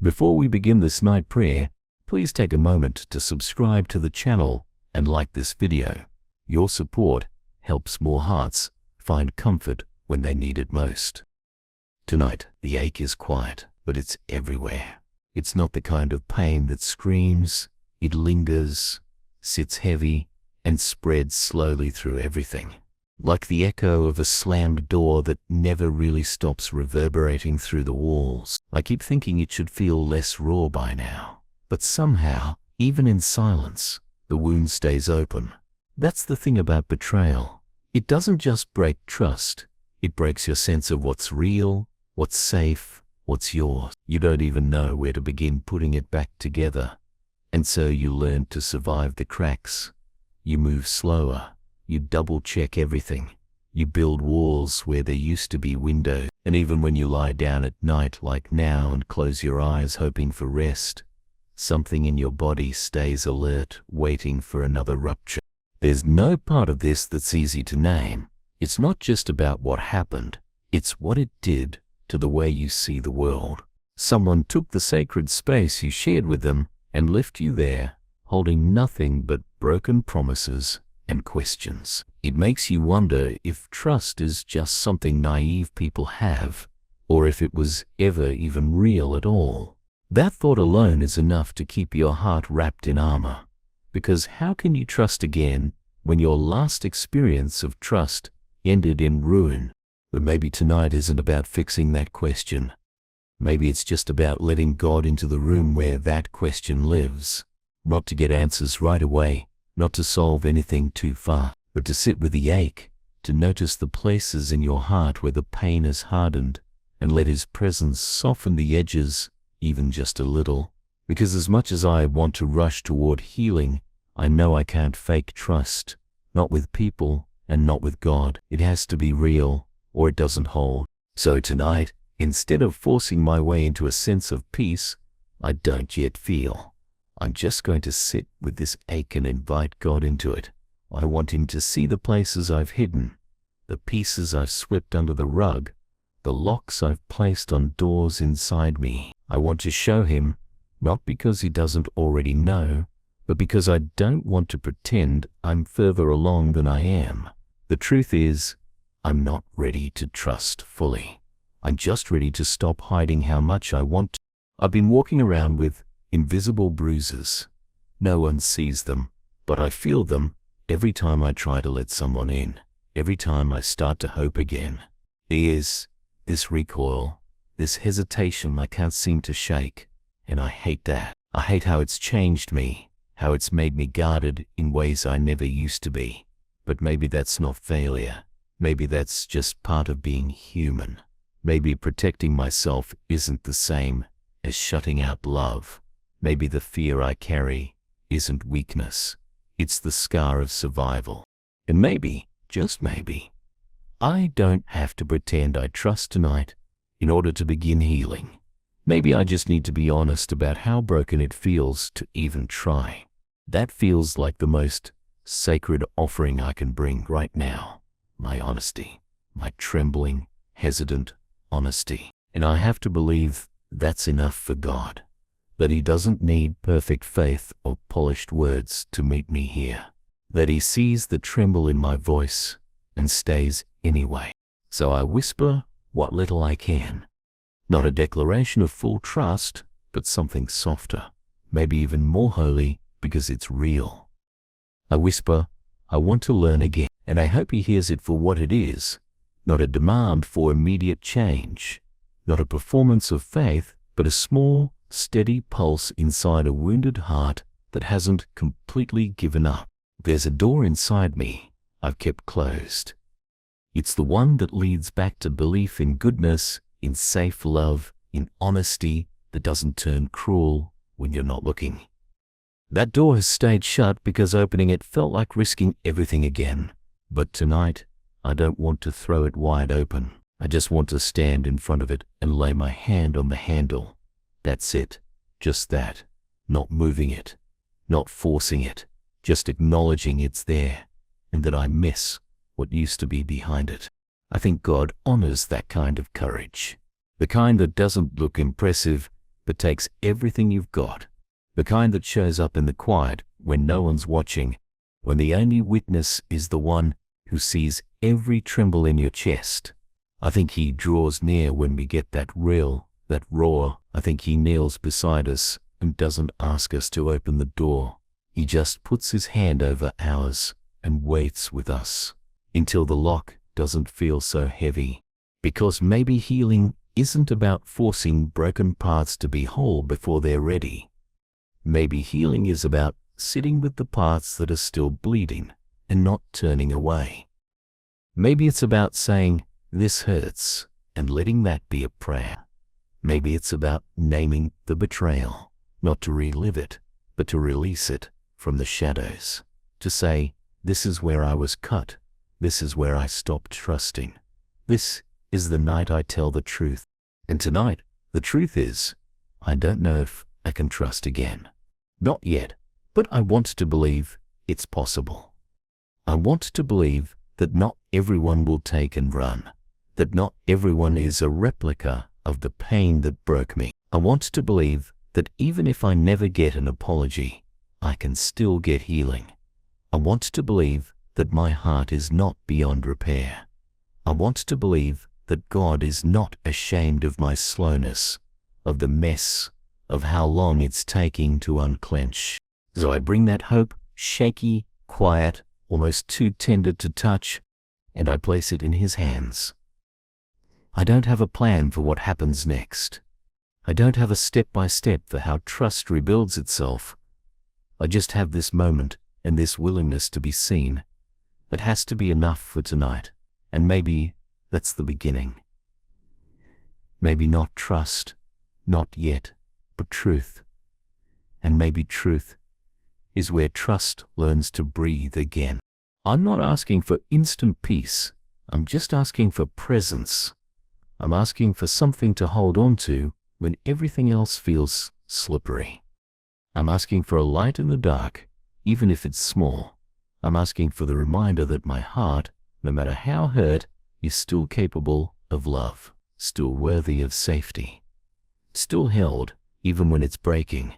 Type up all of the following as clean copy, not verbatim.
Before we begin this night prayer, please take a moment to subscribe to the channel and like this video. Your support helps more hearts find comfort when they need it most. Tonight, the ache is quiet, but it's everywhere. It's not the kind of pain that screams. It lingers, sits heavy, and spreads slowly through everything. Like the echo of a slammed door that never really stops reverberating through the walls. I keep thinking it should feel less raw by now. But somehow, even in silence, the wound stays open. That's the thing about betrayal. It doesn't just break trust. It breaks your sense of what's real, what's safe, what's yours. You don't even know where to begin putting it back together. And so you learn to survive the cracks. You move slower. You double-check everything. You build walls where there used to be windows. And even when you lie down at night like now and close your eyes hoping for rest, something in your body stays alert, waiting for another rupture. There's no part of this that's easy to name. It's not just about what happened. It's what it did to the way you see the world. Someone took the sacred space you shared with them and left you there, holding nothing but broken promises and questions. It makes you wonder if trust is just something naive people have, or if it was ever even real at all. That thought alone is enough to keep your heart wrapped in armor. Because how can you trust again when your last experience of trust ended in ruin? But maybe tonight isn't about fixing that question. Maybe it's just about letting God into the room where that question lives. Not to get answers right away, not to solve anything too far, but to sit with the ache, to notice the places in your heart where the pain has hardened, and let His presence soften the edges, even just a little. Because as much as I want to rush toward healing, I know I can't fake trust, not with people and not with God. It has to be real, or it doesn't hold. So tonight, instead of forcing my way into a sense of peace I don't yet feel, I'm just going to sit with this ache and invite God into it. I want Him to see the places I've hidden, the pieces I've swept under the rug, the locks I've placed on doors inside me. I want to show Him, not because He doesn't already know, but because I don't want to pretend I'm further along than I am. The truth is, I'm not ready to trust fully. I'm just ready to stop hiding how much I want to. I've been walking around with invisible bruises. No one sees them, but I feel them every time I try to let someone in, every time I start to hope again. There's this recoil, this hesitation I can't seem to shake, and I hate that. I hate how it's changed me, how it's made me guarded in ways I never used to be. But maybe that's not failure. Maybe that's just part of being human. Maybe protecting myself isn't the same as shutting out love. Maybe the fear I carry isn't weakness. It's the scar of survival. And maybe, just maybe, I don't have to pretend I trust tonight in order to begin healing. Maybe I just need to be honest about how broken it feels to even try. That feels like the most sacred offering I can bring right now. My honesty, my trembling, hesitant honesty. And I have to believe that's enough for God. That He doesn't need perfect faith or polished words to meet me here. That He sees the tremble in my voice and stays anyway. So I whisper what little I can. Not a declaration of full trust, but something softer, maybe even more holy because it's real. I whisper, I want to learn again, and I hope He hears it for what it is. Not a demand for immediate change, not a performance of faith, but a small, steady pulse inside a wounded heart that hasn't completely given up. There's a door inside me I've kept closed. It's the one that leads back to belief in goodness, in safe love, in honesty that doesn't turn cruel when you're not looking. That door has stayed shut because opening it felt like risking everything again. But tonight, I don't want to throw it wide open. I just want to stand in front of it and lay my hand on the handle. That's it. Just that. Not moving it. Not forcing it. Just acknowledging it's there and that I miss what used to be behind it. I think God honors that kind of courage. The kind that doesn't look impressive, but takes everything you've got. The kind that shows up in the quiet when no one's watching, when the only witness is the one who sees every tremble in your chest. I think he draws near when we get that real, that raw. I think he kneels beside us and doesn't ask us to open the door. He just puts his hand over ours and waits with us until the lock doesn't feel so heavy. Because maybe healing isn't about forcing broken parts to be whole before they're ready. Maybe healing is about sitting with the parts that are still bleeding and not turning away. Maybe it's about saying, "This hurts," and letting that be a prayer. Maybe it's about naming the betrayal, not to relive it, but to release it from the shadows. To say, "This is where I was cut. This is where I stopped trusting. This is the night I tell the truth." And tonight, the truth is, I don't know if I can trust again. Not yet, but I want to believe it's possible. I want to believe that not everyone will take and run, that not everyone is a replica of the pain that broke me. I want to believe that even if I never get an apology, I can still get healing. I want to believe that my heart is not beyond repair. I want to believe that God is not ashamed of my slowness, of the mess, of how long it's taking to unclench. So I bring that hope, shaky, quiet, almost too tender to touch, and I place it in his hands. I don't have a plan for what happens next. I don't have a step-by-step for how trust rebuilds itself. I just have this moment and this willingness to be seen. That has to be enough for tonight, and maybe that's the beginning. Maybe not trust, not yet, but truth. And maybe truth is where trust learns to breathe again. I'm not asking for instant peace. I'm just asking for presence. I'm asking for something to hold on to when everything else feels slippery. I'm asking for a light in the dark, even if it's small. I'm asking for the reminder that my heart, no matter how hurt, is still capable of love, still worthy of safety, still held even when it's breaking,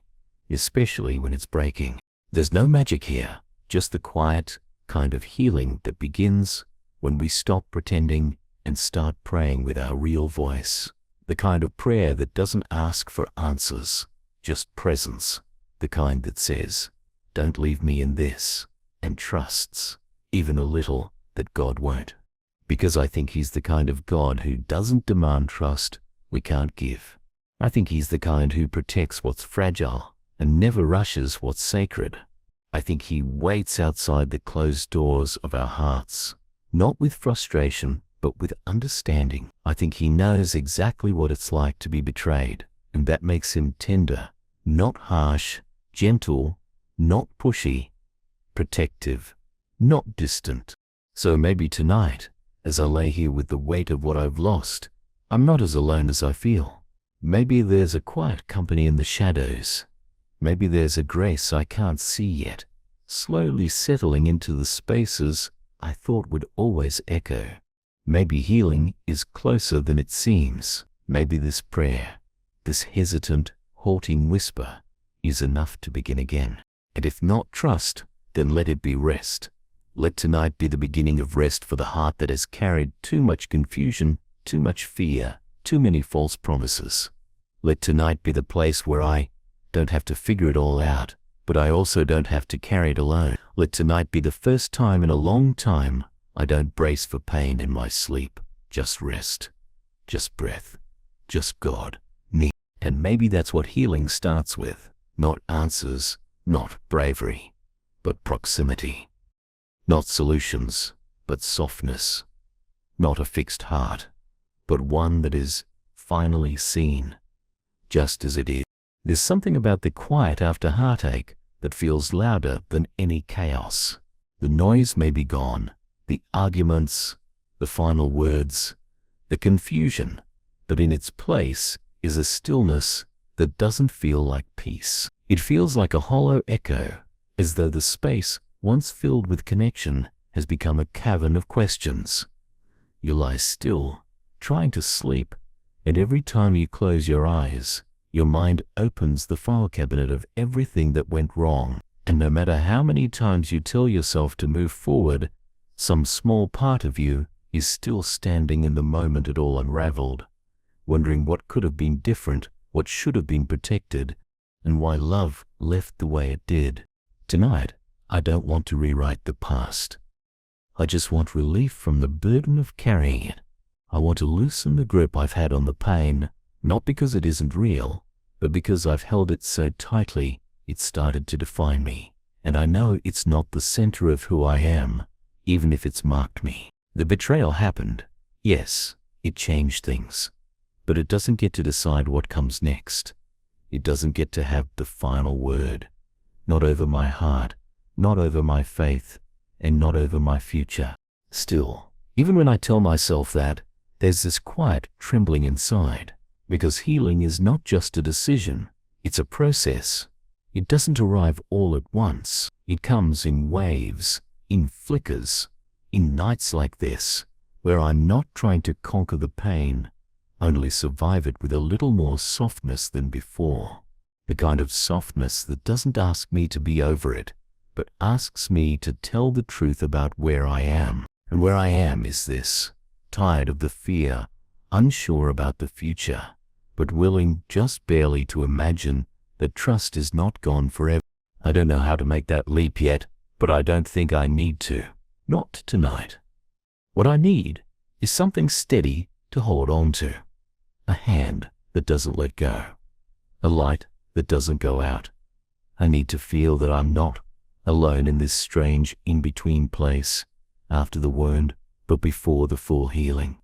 especially when it's breaking. There's no magic here, just the quiet kind of healing that begins when we stop pretending and start praying with our real voice. The kind of prayer that doesn't ask for answers, just presence. The kind that says, "Don't leave me in this," and trusts, even a little, that God won't. Because I think he's the kind of God who doesn't demand trust we can't give. I think he's the kind who protects what's fragile and never rushes what's sacred. I think he waits outside the closed doors of our hearts, not with frustration, but with understanding. I think he knows exactly what it's like to be betrayed, and that makes him tender, not harsh, gentle, not pushy, protective, not distant. So maybe tonight, as I lay here with the weight of what I've lost, I'm not as alone as I feel. Maybe there's a quiet company in the shadows. Maybe there's a grace I can't see yet, slowly settling into the spaces I thought would always echo. Maybe healing is closer than it seems. Maybe this prayer, this hesitant, halting whisper, is enough to begin again. And if not trust, then let it be rest. Let tonight be the beginning of rest for the heart that has carried too much confusion, too much fear, too many false promises. Let tonight be the place where I don't have to figure it all out, but I also don't have to carry it alone. Let tonight be the first time in a long time I don't brace for pain in my sleep. Just rest, just breath, just God, me. And maybe that's what healing starts with. Not answers, not bravery, but proximity. Not solutions, but softness. Not a fixed heart, but one that is finally seen, just as it is. There's something about the quiet after heartache that feels louder than any chaos. The noise may be gone, the arguments, the final words, the confusion, but in its place is a stillness that doesn't feel like peace. It feels like a hollow echo, as though the space, once filled with connection, has become a cavern of questions. You lie still, trying to sleep, and every time you close your eyes, Your mind opens the file cabinet of everything that went wrong, and no matter how many times you tell yourself to move forward, some small part of you is still standing in the moment it all unraveled, wondering what could have been different, what should have been protected, and why love left the way it did. Tonight, I don't want to rewrite the past. I just want relief from the burden of carrying it. I want to loosen the grip I've had on the pain, not because it isn't real, but because I've held it so tightly it started to define me. And I know it's not the center of who I am, even if it's marked me. The betrayal happened. Yes, it changed things. But it doesn't get to decide what comes next. It doesn't get to have the final word. Not over my heart, not over my faith, and not over my future. Still, even when I tell myself that, there's this quiet trembling inside, because healing is not just a decision, it's a process. It doesn't arrive all at once. It comes in waves, in flickers, in nights like this, where I'm not trying to conquer the pain, only survive it with a little more softness than before. The kind of softness that doesn't ask me to be over it, but asks me to tell the truth about where I am. And where I am is this: tired of the fear, unsure about the future, but willing just barely to imagine that trust is not gone forever. I don't know how to make that leap yet, but I don't think I need to. Not tonight. What I need is something steady to hold on to. A hand that doesn't let go. A light that doesn't go out. I need to feel that I'm not alone in this strange in-between place, after the wound, but before the full healing.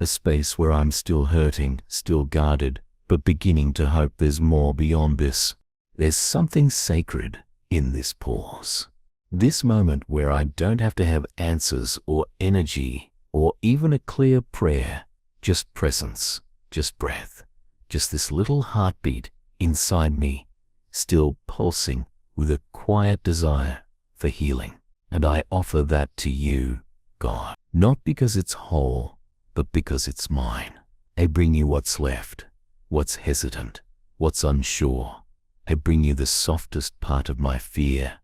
A space where I'm still hurting, still guarded, but beginning to hope there's more beyond this. There's something sacred in this pause. This moment where I don't have to have answers or energy or even a clear prayer, just presence, just breath, just this little heartbeat inside me, still pulsing with a quiet desire for healing. And I offer that to you, God, not because it's whole, but because it's mine. I bring you what's left, what's hesitant, what's unsure. I bring you the softest part of my fear,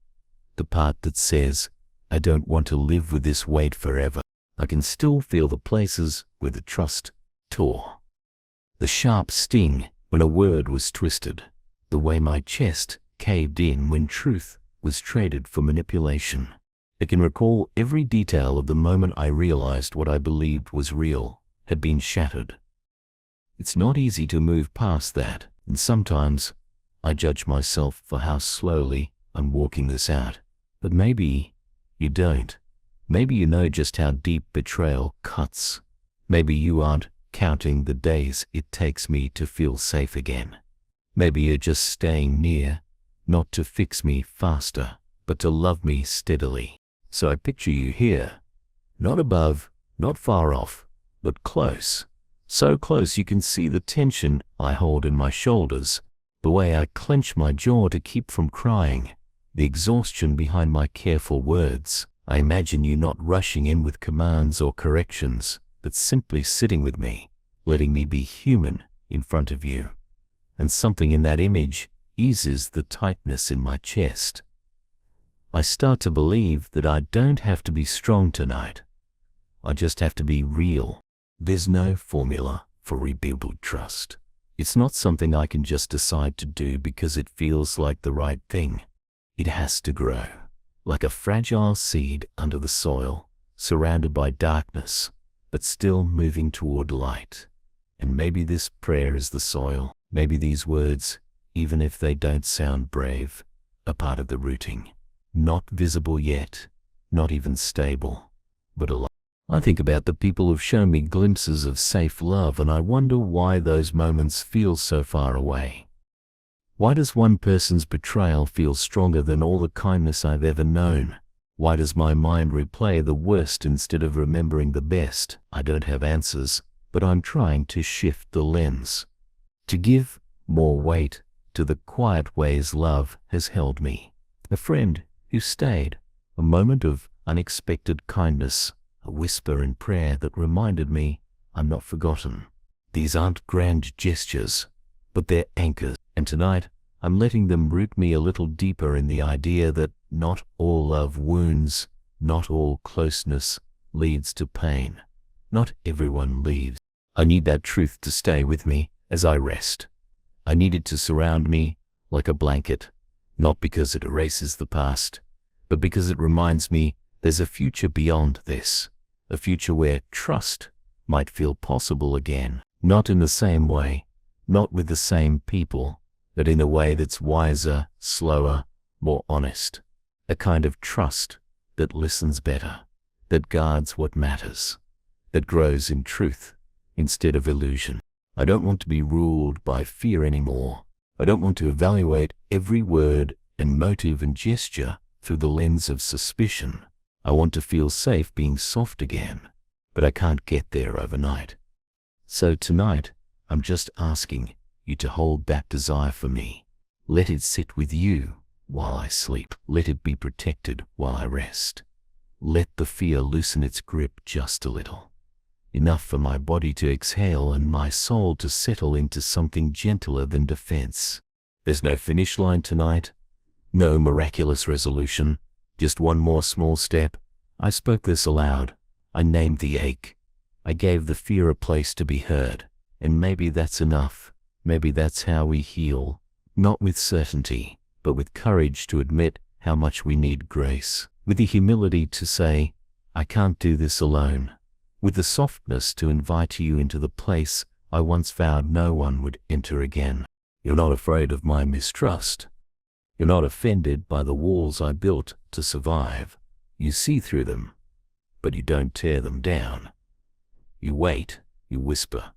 the part that says, I don't want to live with this weight forever. I can still feel the places where the trust tore. The sharp sting when a word was twisted. The way my chest caved in when truth was traded for manipulation. I can recall every detail of the moment I realized what I believed was real had been shattered. It's not easy to move past that, and sometimes I judge myself for how slowly I'm walking this out. But maybe you don't. Maybe you know just how deep betrayal cuts. Maybe you aren't counting the days it takes me to feel safe again. Maybe you're just staying near, not to fix me faster, but to love me steadily. So I picture you here, not above, not far off, but close. So close you can see the tension I hold in my shoulders, the way I clench my jaw to keep from crying, the exhaustion behind my careful words. I imagine you not rushing in with commands or corrections, but simply sitting with me, letting me be human in front of you. And something in that image eases the tightness in my chest. I start to believe that I don't have to be strong tonight. I just have to be real. There's no formula for rebuild trust. It's not something I can just decide to do because it feels like the right thing. It has to grow, like a fragile seed under the soil, surrounded by darkness, but still moving toward light. And maybe this prayer is the soil. Maybe these words, even if they don't sound brave, are part of the rooting. Not visible yet, not even stable, but alive. I think about the people who've shown me glimpses of safe love, and I wonder why those moments feel so far away. Why does one person's betrayal feel stronger than all the kindness I've ever known? Why does my mind replay the worst instead of remembering the best? I don't have answers, but I'm trying to shift the lens, to give more weight to the quiet ways love has held me. A friend who stayed, a moment of unexpected kindness, a whisper in prayer that reminded me I'm not forgotten. These aren't grand gestures, but they're anchors. And tonight, I'm letting them root me a little deeper in the idea that not all love wounds, not all closeness leads to pain. Not everyone leaves. I need that truth to stay with me as I rest. I need it to surround me like a blanket, not because it erases the past, but because it reminds me there's a future beyond this, a future where trust might feel possible again, not in the same way, not with the same people, but in a way that's wiser, slower, more honest, a kind of trust that listens better, that guards what matters, that grows in truth instead of illusion. I don't want to be ruled by fear anymore. I don't want to evaluate every word and motive and gesture through the lens of suspicion. I want to feel safe being soft again, but I can't get there overnight. So tonight, I'm just asking you to hold that desire for me. Let it sit with you while I sleep. Let it be protected while I rest. Let the fear loosen its grip just a little. Enough for my body to exhale and my soul to settle into something gentler than defense. There's no finish line tonight, no miraculous resolution, just one more small step. I spoke this aloud. I named the ache. I gave the fear a place to be heard. And maybe that's enough. Maybe that's how we heal, not with certainty, but with courage to admit how much we need grace, with the humility to say, I can't do this alone, with the softness to invite you into the place I once vowed no one would enter again. You're not afraid of my mistrust. You're not offended by the walls I built to survive. You see through them, but you don't tear them down. You wait, you whisper.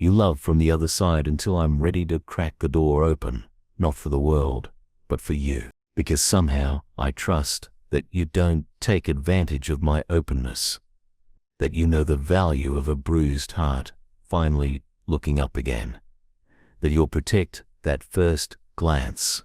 You love from the other side until I'm ready to crack the door open, not for the world, but for you. Because somehow I trust that you don't take advantage of my openness, that you know the value of a bruised heart finally looking up again, that you'll protect that first glance,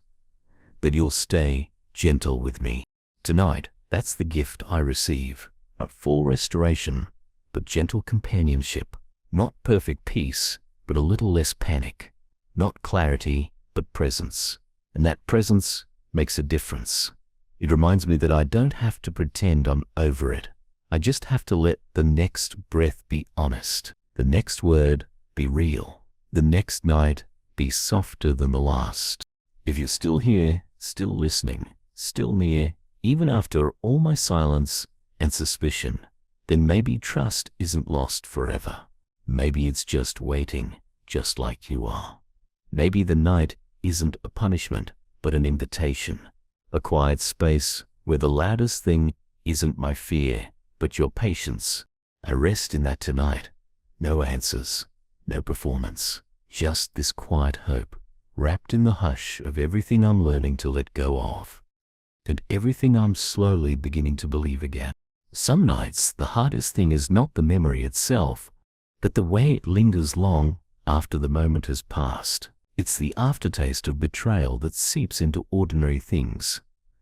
that you'll stay gentle with me. Tonight, that's the gift I receive, not full restoration, but gentle companionship. Not perfect peace, but a little less panic. Not clarity, but presence. And that presence makes a difference. It reminds me that I don't have to pretend I'm over it. I just have to let the next breath be honest, the next word be real, the next night be softer than the last. If you're still here, still listening, still near, even after all my silence and suspicion, then maybe trust isn't lost forever. Maybe it's just waiting, just like you are. Maybe the night isn't a punishment, but an invitation. A quiet space where the loudest thing isn't my fear, but your patience. I rest in that tonight. No answers, no performance. Just this quiet hope, wrapped in the hush of everything I'm learning to let go of, and everything I'm slowly beginning to believe again. Some nights, the hardest thing is not the memory itself, but the way it lingers long after the moment has passed. It's the aftertaste of betrayal that seeps into ordinary things.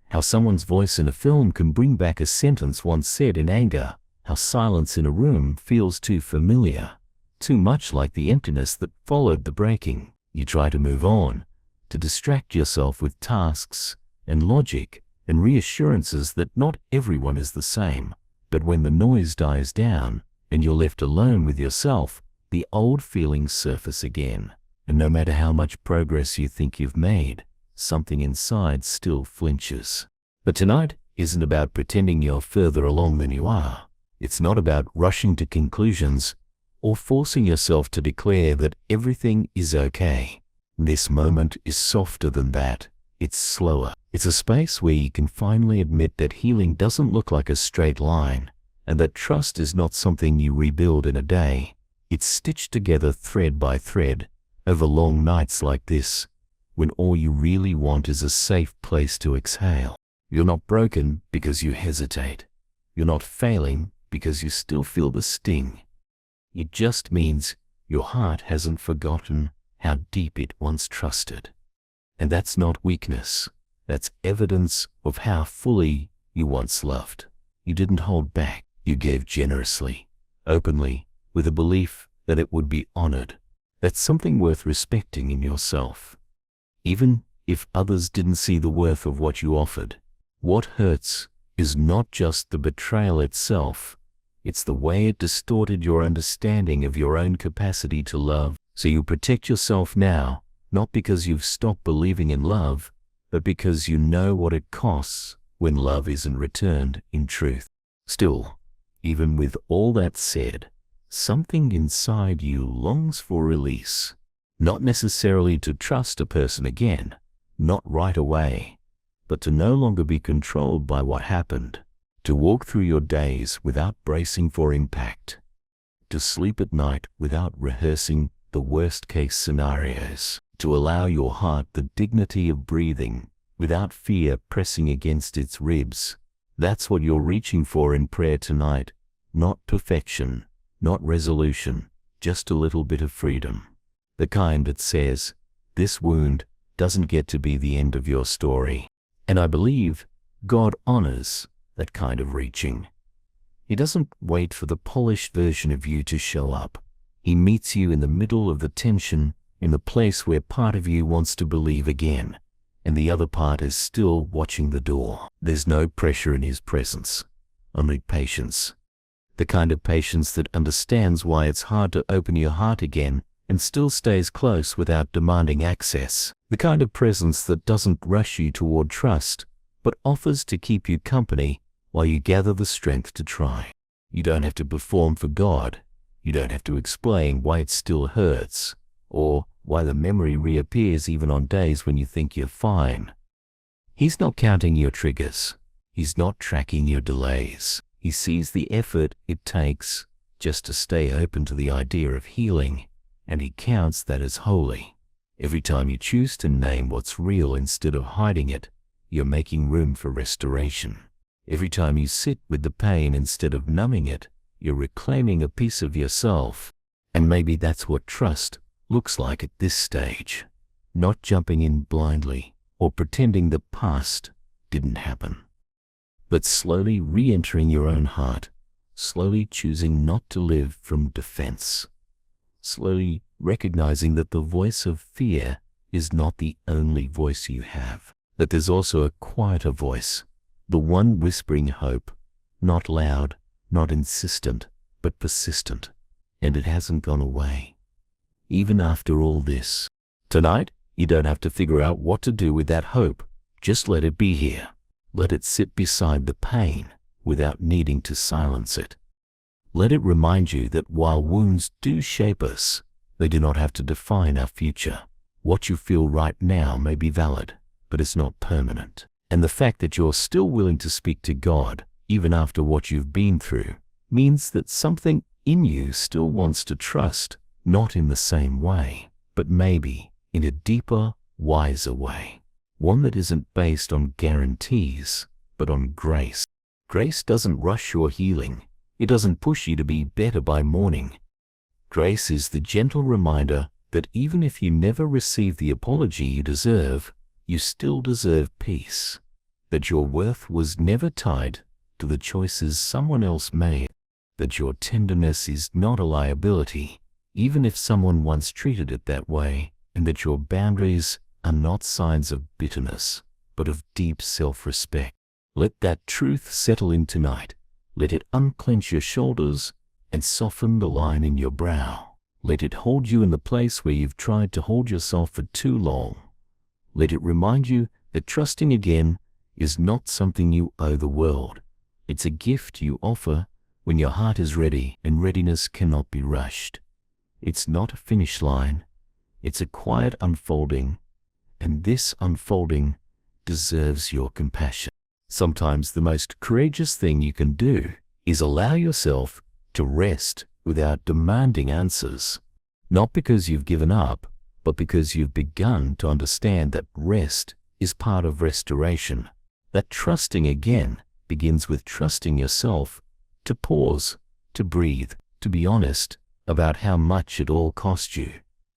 How someone's voice in a film can bring back a sentence once said in anger. How silence in a room feels too familiar, too much like the emptiness that followed the breaking. You try to move on, to distract yourself with tasks and logic and reassurances that not everyone is the same. But when the noise dies down, and you're left alone with yourself, the old feelings surface again. And no matter how much progress you think you've made, something inside still flinches. But tonight isn't about pretending you're further along than you are. It's not about rushing to conclusions or forcing yourself to declare that everything is okay. This moment is softer than that. It's slower. It's a space where you can finally admit that healing doesn't look like a straight line, and that trust is not something you rebuild in a day. It's stitched together thread by thread over long nights like this, when all you really want is a safe place to exhale. You're not broken because you hesitate. You're not failing because you still feel the sting. It just means your heart hasn't forgotten how deep it once trusted. And that's not weakness. That's evidence of how fully you once loved. You didn't hold back. You gave generously, openly, with a belief that it would be honored, That's something worth respecting in yourself. Even if others didn't see the worth of what you offered, what hurts is not just the betrayal itself, it's the way it distorted your understanding of your own capacity to love. So you protect yourself now, not because you've stopped believing in love, but because you know what it costs when love isn't returned in truth. Still, even with all that said, something inside you longs for release. Not necessarily to trust a person again, not right away, but to no longer be controlled by what happened, to walk through your days without bracing for impact, to sleep at night without rehearsing the worst-case scenarios, to allow your heart the dignity of breathing without fear pressing against its ribs. That's what you're reaching for in prayer tonight, not perfection, not resolution, just a little bit of freedom. The kind that says, this wound doesn't get to be the end of your story. And I believe God honors that kind of reaching. He doesn't wait for the polished version of you to show up. He meets you in the middle of the tension, in the place where part of you wants to believe again, and the other part is still watching the door. There's no pressure in His presence, only patience. The kind of patience that understands why it's hard to open your heart again and still stays close without demanding access. The kind of presence that doesn't rush you toward trust, but offers to keep you company while you gather the strength to try. You don't have to perform for God. You don't have to explain why it still hurts, or why the memory reappears even on days when you think you're fine. He's not counting your triggers. He's not tracking your delays. He sees the effort it takes just to stay open to the idea of healing, and He counts that as holy. Every time you choose to name what's real instead of hiding it, you're making room for restoration. Every time you sit with the pain instead of numbing it, you're reclaiming a piece of yourself. And maybe that's what trust looks like at this stage. Not jumping in blindly or pretending the past didn't happen, but slowly re-entering your own heart, slowly choosing not to live from defense, slowly recognizing that the voice of fear is not the only voice you have, that there's also a quieter voice, the one whispering hope, not loud, not insistent, but persistent, and it hasn't gone away. Even after all this, tonight, you don't have to figure out what to do with that hope. Just let it be here. Let it sit beside the pain without needing to silence it. Let it remind you that while wounds do shape us, they do not have to define our future. What you feel right now may be valid, but it's not permanent. And the fact that you're still willing to speak to God, even after what you've been through, means that something in you still wants to trust, not in the same way, but maybe in a deeper, wiser way. One that isn't based on guarantees, but on grace. Grace doesn't rush your healing. It doesn't push you to be better by morning. Grace is the gentle reminder that even if you never receive the apology you deserve, you still deserve peace. That your worth was never tied to the choices someone else made. That your tenderness is not a liability, even if someone once treated it that way. And that your boundaries are not signs of bitterness, but of deep self-respect. Let that truth settle in tonight. Let it unclench your shoulders and soften the line in your brow. Let it hold you in the place where you've tried to hold yourself for too long. Let it remind you that trusting again is not something you owe the world. It's a gift you offer when your heart is ready, and readiness cannot be rushed. It's not a finish line. It's a quiet unfolding, and this unfolding deserves your compassion. Sometimes the most courageous thing you can do is allow yourself to rest without demanding answers. Not because you've given up, but because you've begun to understand that rest is part of restoration. That trusting again begins with trusting yourself to pause, to breathe, to be honest about how much it all cost you,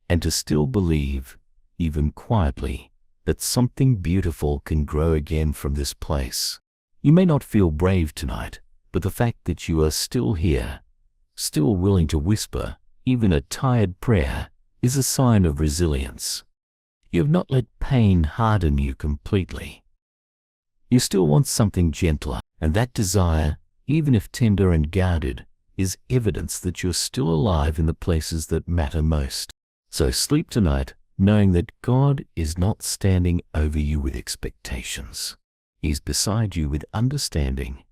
and to still believe, even quietly, that something beautiful can grow again from this place. You may not feel brave tonight, but the fact that you are still here, still willing to whisper even a tired prayer, is a sign of resilience. You have not let pain harden you completely. You still want something gentler, and that desire, even if tender and guarded, is evidence that you're still alive in the places that matter most. So sleep tonight, knowing that God is not standing over you with expectations. He's beside you with understanding.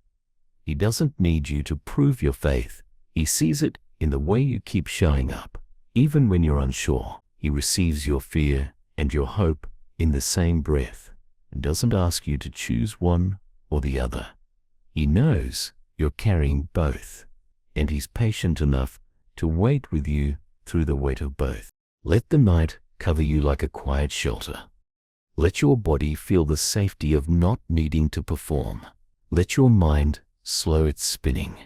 He doesn't need you to prove your faith. He sees it in the way you keep showing up. Even when you're unsure, He receives your fear and your hope in the same breath and doesn't ask you to choose one or the other. He knows you're carrying both, and He's patient enough to wait with you through the weight of both. Let the night cover you like a quiet shelter. Let your body feel the safety of not needing to perform. Let your mind slow its spinning.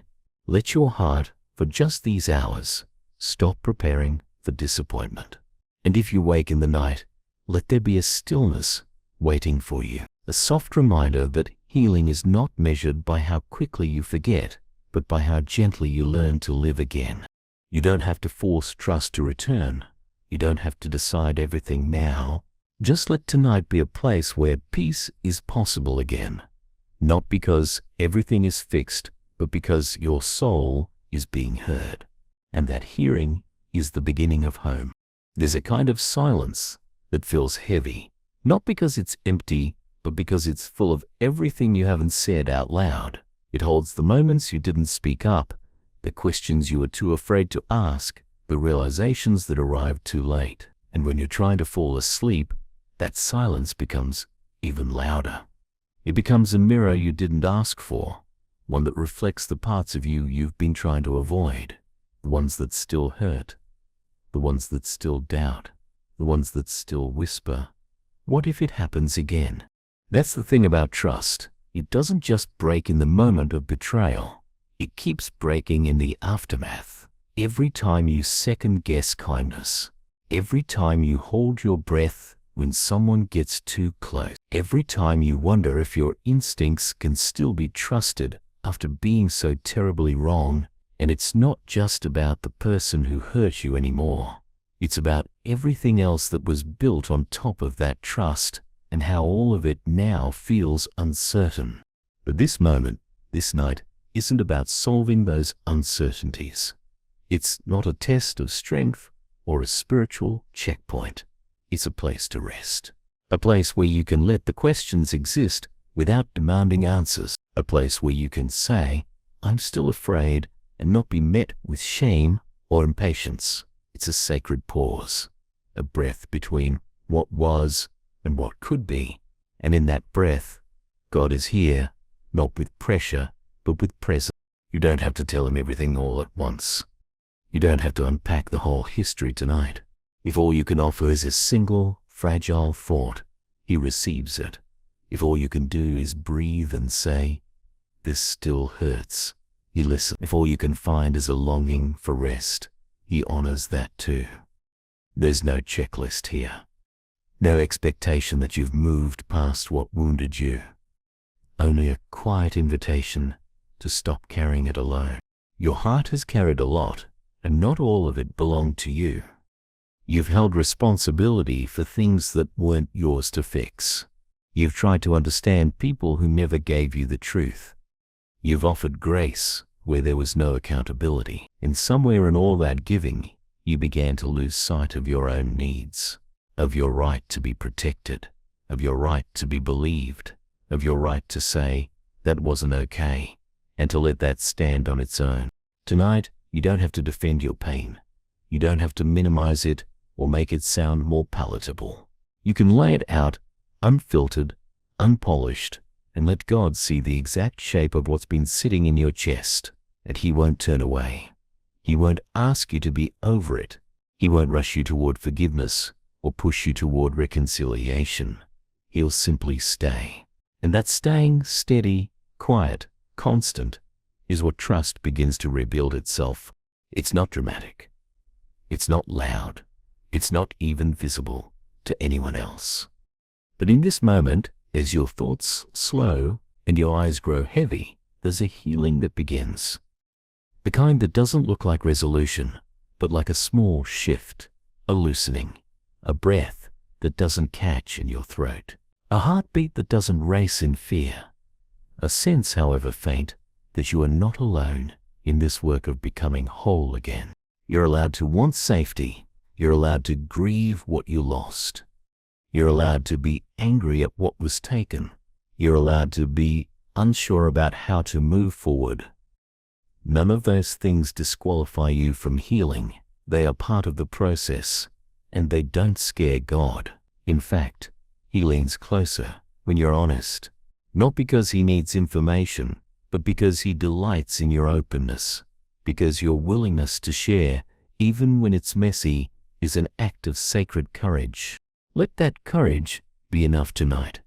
Let your heart, for just these hours, stop preparing for disappointment. And if you wake in the night, let there be a stillness waiting for you. A soft reminder that healing is not measured by how quickly you forget, but by how gently you learn to live again. You don't have to force trust to return. You don't have to decide everything now. Just let tonight be a place where peace is possible again. Not because everything is fixed, but because your soul is being heard. And that hearing is the beginning of home. There's a kind of silence that feels heavy, not because it's empty, but because it's full of everything you haven't said out loud. It holds the moments you didn't speak up, the questions you were too afraid to ask, the realizations that arrived too late. And when you're trying to fall asleep, that silence becomes even louder. It becomes a mirror you didn't ask for, one that reflects the parts of you you've been trying to avoid, the ones that still hurt, the ones that still doubt, the ones that still whisper, "What if it happens again?" That's the thing about trust. It doesn't just break in the moment of betrayal. It keeps breaking in the aftermath. Every time you second-guess kindness, every time you hold your breath when someone gets too close, every time you wonder if your instincts can still be trusted after being so terribly wrong. And it's not just about the person who hurt you anymore. It's about everything else that was built on top of that trust and how all of it now feels uncertain. But this moment, this night, isn't about solving those uncertainties. It's not a test of strength or a spiritual checkpoint. It's a place to rest. A place where you can let the questions exist without demanding answers. A place where you can say, "I'm still afraid," and not be met with shame or impatience. It's a sacred pause, a breath between what was and what could be. And in that breath, God is here, not with pressure, but with presence. You don't have to tell Him everything all at once. You don't have to unpack the whole history tonight. If all you can offer is a single, fragile thought, He receives it. If all you can do is breathe and say, "This still hurts," He listens. If all you can find is a longing for rest, He honors that too. There's no checklist here. No expectation that you've moved past what wounded you. Only a quiet invitation to stop carrying it alone. Your heart has carried a lot, and not all of it belonged to you. You've held responsibility for things that weren't yours to fix. You've tried to understand people who never gave you the truth. You've offered grace where there was no accountability. And somewhere in all that giving, you began to lose sight of your own needs, of your right to be protected, of your right to be believed, of your right to say, "That wasn't okay," and to let that stand on its own. Tonight, you don't have to defend your pain. You don't have to minimize it or make it sound more palatable. You can lay it out unfiltered, unpolished, and let God see the exact shape of what's been sitting in your chest, and He won't turn away. He won't ask you to be over it. He won't rush you toward forgiveness or push you toward reconciliation. He'll simply stay. And that staying steady, quiet, constant, is what trust begins to rebuild itself. It's not dramatic. It's not loud. It's not even visible to anyone else. But in this moment, as your thoughts slow and your eyes grow heavy, there's a healing that begins. The kind that doesn't look like resolution, but like a small shift, a loosening, a breath that doesn't catch in your throat, a heartbeat that doesn't race in fear, a sense, however faint, that you are not alone in this work of becoming whole again. You're allowed to want safety. You're allowed to grieve what you lost. You're allowed to be angry at what was taken. You're allowed to be unsure about how to move forward. None of those things disqualify you from healing. They are part of the process, and they don't scare God. In fact, He leans closer when you're honest, not because He needs information, but because He delights in your openness, because your willingness to share, even when it's messy, is an act of sacred courage. Let that courage be enough tonight.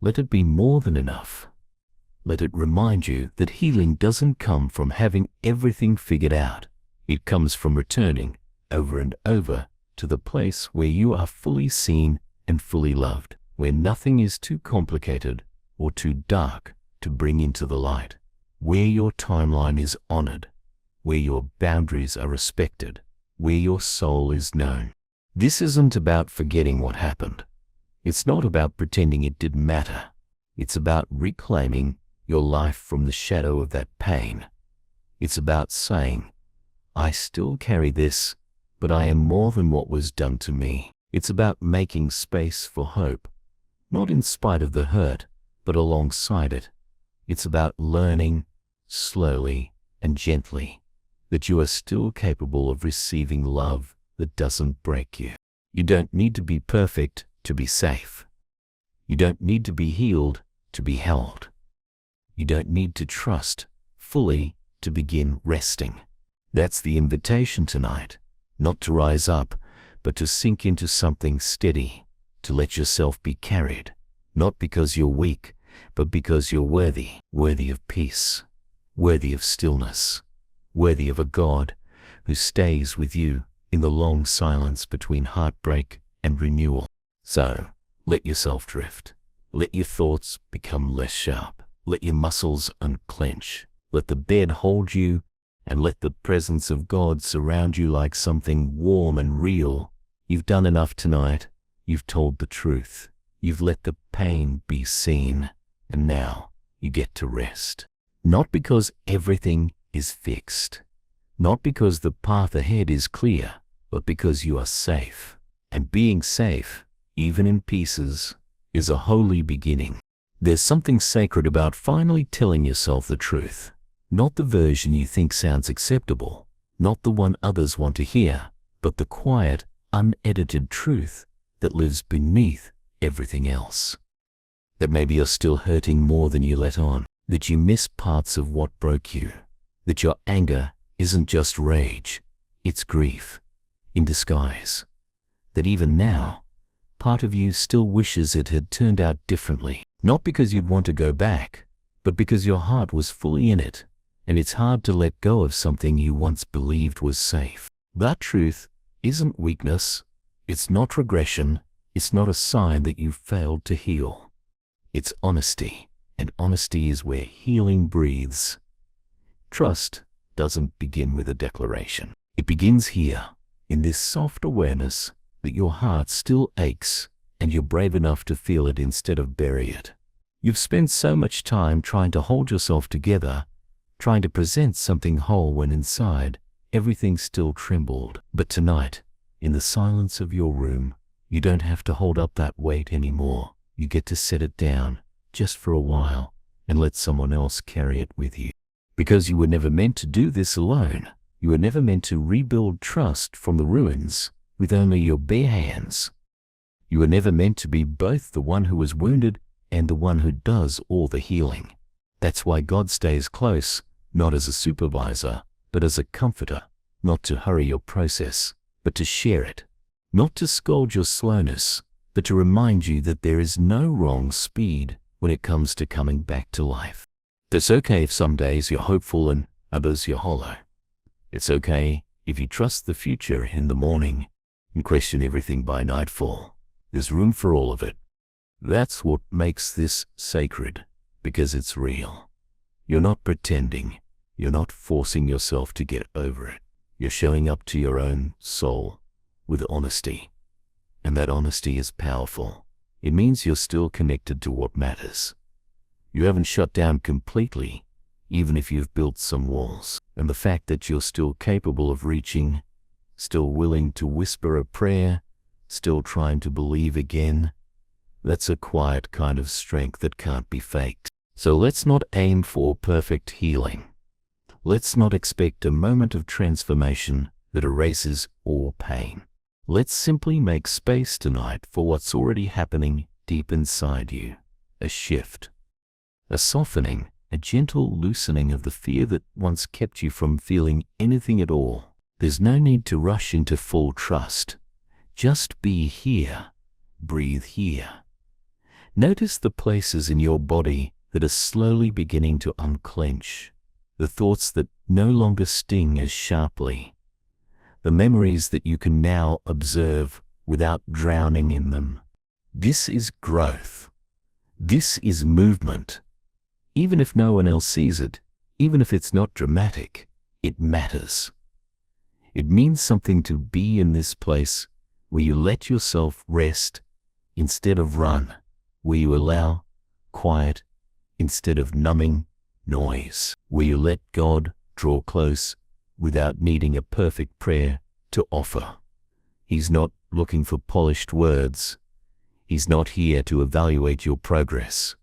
Let it be more than enough. Let it remind you that healing doesn't come from having everything figured out. It comes from returning over and over to the place where you are fully seen and fully loved, where nothing is too complicated or too dark to bring into the light, where your timeline is honored, where your boundaries are respected, where your soul is known. This isn't about forgetting what happened. It's not about pretending it didn't matter. It's about reclaiming your life from the shadow of that pain. It's about saying, I still carry this, but I am more than what was done to me. It's about making space for hope, not in spite of the hurt, but alongside it. It's about learning, slowly and gently, that you are still capable of receiving love that doesn't break you. You don't need to be perfect to be safe. You don't need to be healed to be held. You don't need to trust fully to begin resting. That's the invitation tonight, not to rise up, but to sink into something steady, to let yourself be carried, not because you're weak, but because you're worthy of peace, worthy of stillness, worthy of a God who stays with you in the long silence between heartbreak and renewal. So, let yourself drift. Let your thoughts become less sharp. Let your muscles unclench. Let the bed hold you, and let the presence of God surround you like something warm and real. You've done enough tonight. You've told the truth. You've let the pain be seen. And now you get to rest. Not because everything is fixed. Not because the path ahead is clear, but because you are safe. And being safe, even in pieces, is a holy beginning. There's something sacred about finally telling yourself the truth. Not the version you think sounds acceptable, not the one others want to hear, but the quiet, unedited truth that lives beneath everything else. That maybe you're still hurting more than you let on, that you miss parts of what broke you, that your anger isn't just rage, it's grief in disguise, that even now, part of you still wishes it had turned out differently, not because you'd want to go back, but because your heart was fully in it, and it's hard to let go of something you once believed was safe. That truth isn't weakness, it's not regression, it's not a sign that you've failed to heal. It's honesty, and honesty is where healing breathes. Trust doesn't begin with a declaration. It begins here, in this soft awareness that your heart still aches and you're brave enough to feel it instead of bury it. You've spent so much time trying to hold yourself together, trying to present something whole when inside, everything still trembled. But tonight, in the silence of your room, you don't have to hold up that weight anymore. You get to set it down, just for a while, and let someone else carry it with you. Because you were never meant to do this alone. You were never meant to rebuild trust from the ruins with only your bare hands. You were never meant to be both the one who was wounded and the one who does all the healing. That's why God stays close, not as a supervisor, but as a comforter, not to hurry your process, but to share it, not to scold your slowness, but to remind you that there is no wrong speed when it comes to coming back to life. It's okay if some days you're hopeful and others you're hollow. It's okay if you trust the future in the morning and question everything by nightfall. There's room for all of it. That's what makes this sacred, because it's real. You're not pretending. You're not forcing yourself to get over it. You're showing up to your own soul, with honesty. And that honesty is powerful. It means you're still connected to what matters. You haven't shut down completely, even if you've built some walls. And the fact that you're still capable of reaching, still willing to whisper a prayer, still trying to believe again, that's a quiet kind of strength that can't be faked. So let's not aim for perfect healing. Let's not expect a moment of transformation that erases all pain. Let's simply make space tonight for what's already happening deep inside you. A shift, a softening, a gentle loosening of the fear that once kept you from feeling anything at all. There's no need to rush into full trust. Just be here. Breathe here. Notice the places in your body that are slowly beginning to unclench. The thoughts that no longer sting as sharply. The memories that you can now observe without drowning in them. This is growth. This is movement. Even if no one else sees it, even if it's not dramatic, it matters. It means something to be in this place where you let yourself rest instead of run, where you allow quiet instead of numbing noise, where you let God draw close without needing a perfect prayer to offer. He's not looking for polished words. He's not here to evaluate your progress.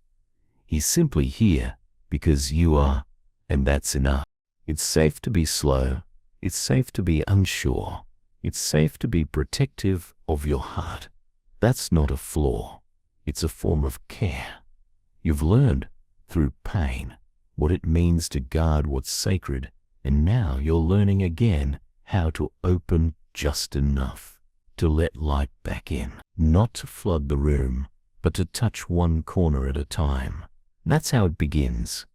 He's simply here because you are, and that's enough. It's safe to be slow. It's safe to be unsure. It's safe to be protective of your heart. That's not a flaw. It's a form of care. You've learned through pain what it means to guard what's sacred, and now you're learning again how to open just enough to let light back in. Not to flood the room, but to touch one corner at a time. That's how it begins.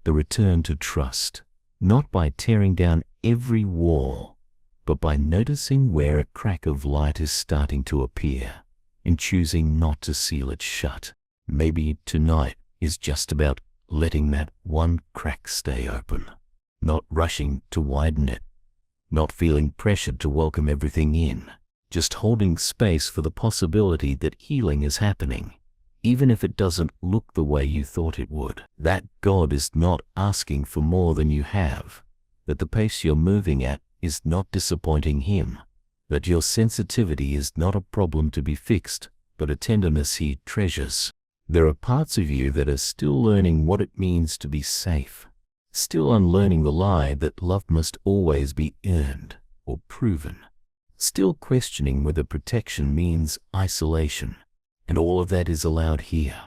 The return to trust, not by tearing down every wall, but by noticing where a crack of light is starting to appear and choosing not to seal it shut. Maybe tonight is just about letting that one crack stay open, not rushing to widen it, not feeling pressured to welcome everything in, just holding space for the possibility that healing is happening, even if it doesn't look the way you thought it would. That God is not asking for more than you have, that the pace you're moving at is not disappointing Him, that your sensitivity is not a problem to be fixed, but a tenderness He treasures. There are parts of you that are still learning what it means to be safe, still unlearning the lie that love must always be earned or proven, still questioning whether protection means isolation, and all of that is allowed here.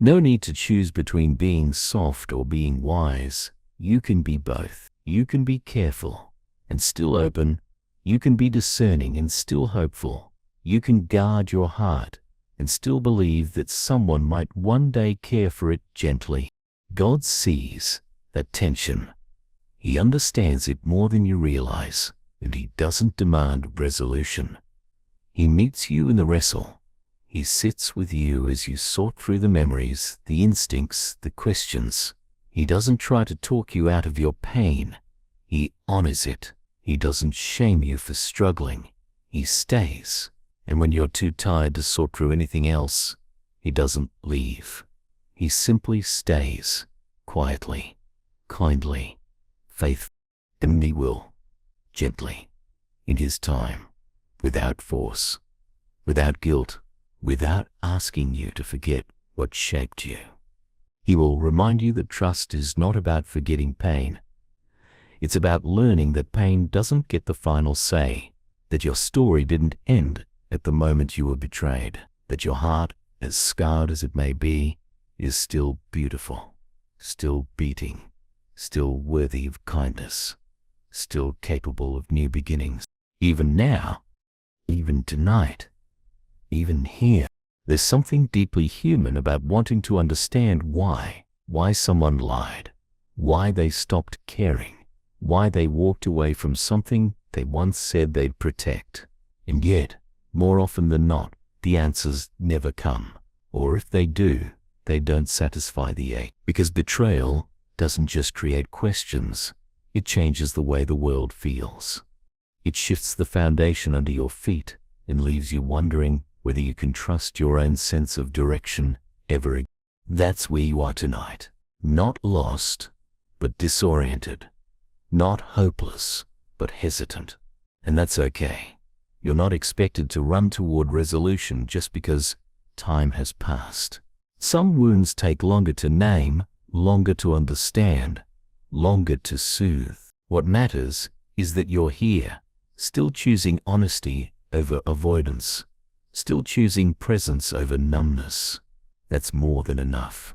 No need to choose between being soft or being wise. You can be both. You can be careful and still open. You can be discerning and still hopeful. You can guard your heart and still believe that someone might one day care for it gently. God sees that tension. He understands it more than you realize, and He doesn't demand resolution. He meets you in the wrestle. He sits with you as you sort through the memories, the instincts, the questions. He doesn't try to talk you out of your pain. He honors it. He doesn't shame you for struggling. He stays. And when you're too tired to sort through anything else, He doesn't leave. He simply stays, quietly, kindly, faithfully, and He will, gently, in His time, without force, without guilt, without asking you to forget what shaped you. He will remind you that trust is not about forgetting pain. It's about learning that pain doesn't get the final say, that your story didn't end at the moment you were betrayed, that your heart, as scarred as it may be, is still beautiful, still beating, still worthy of kindness, still capable of new beginnings. Even now, even tonight, even here, there's something deeply human about wanting to understand why someone lied, why they stopped caring, why they walked away from something they once said they'd protect. And yet, more often than not, the answers never come. Or if they do, they don't satisfy the ache. Because betrayal doesn't just create questions, it changes the way the world feels. It shifts the foundation under your feet and leaves you wondering whether you can trust your own sense of direction ever again. That's where you are tonight. Not lost, but disoriented. Not hopeless, but hesitant. And that's okay. You're not expected to run toward resolution just because time has passed. Some wounds take longer to name, longer to understand, longer to soothe. What matters is that you're here, still choosing honesty over avoidance, still choosing presence over numbness. That's more than enough.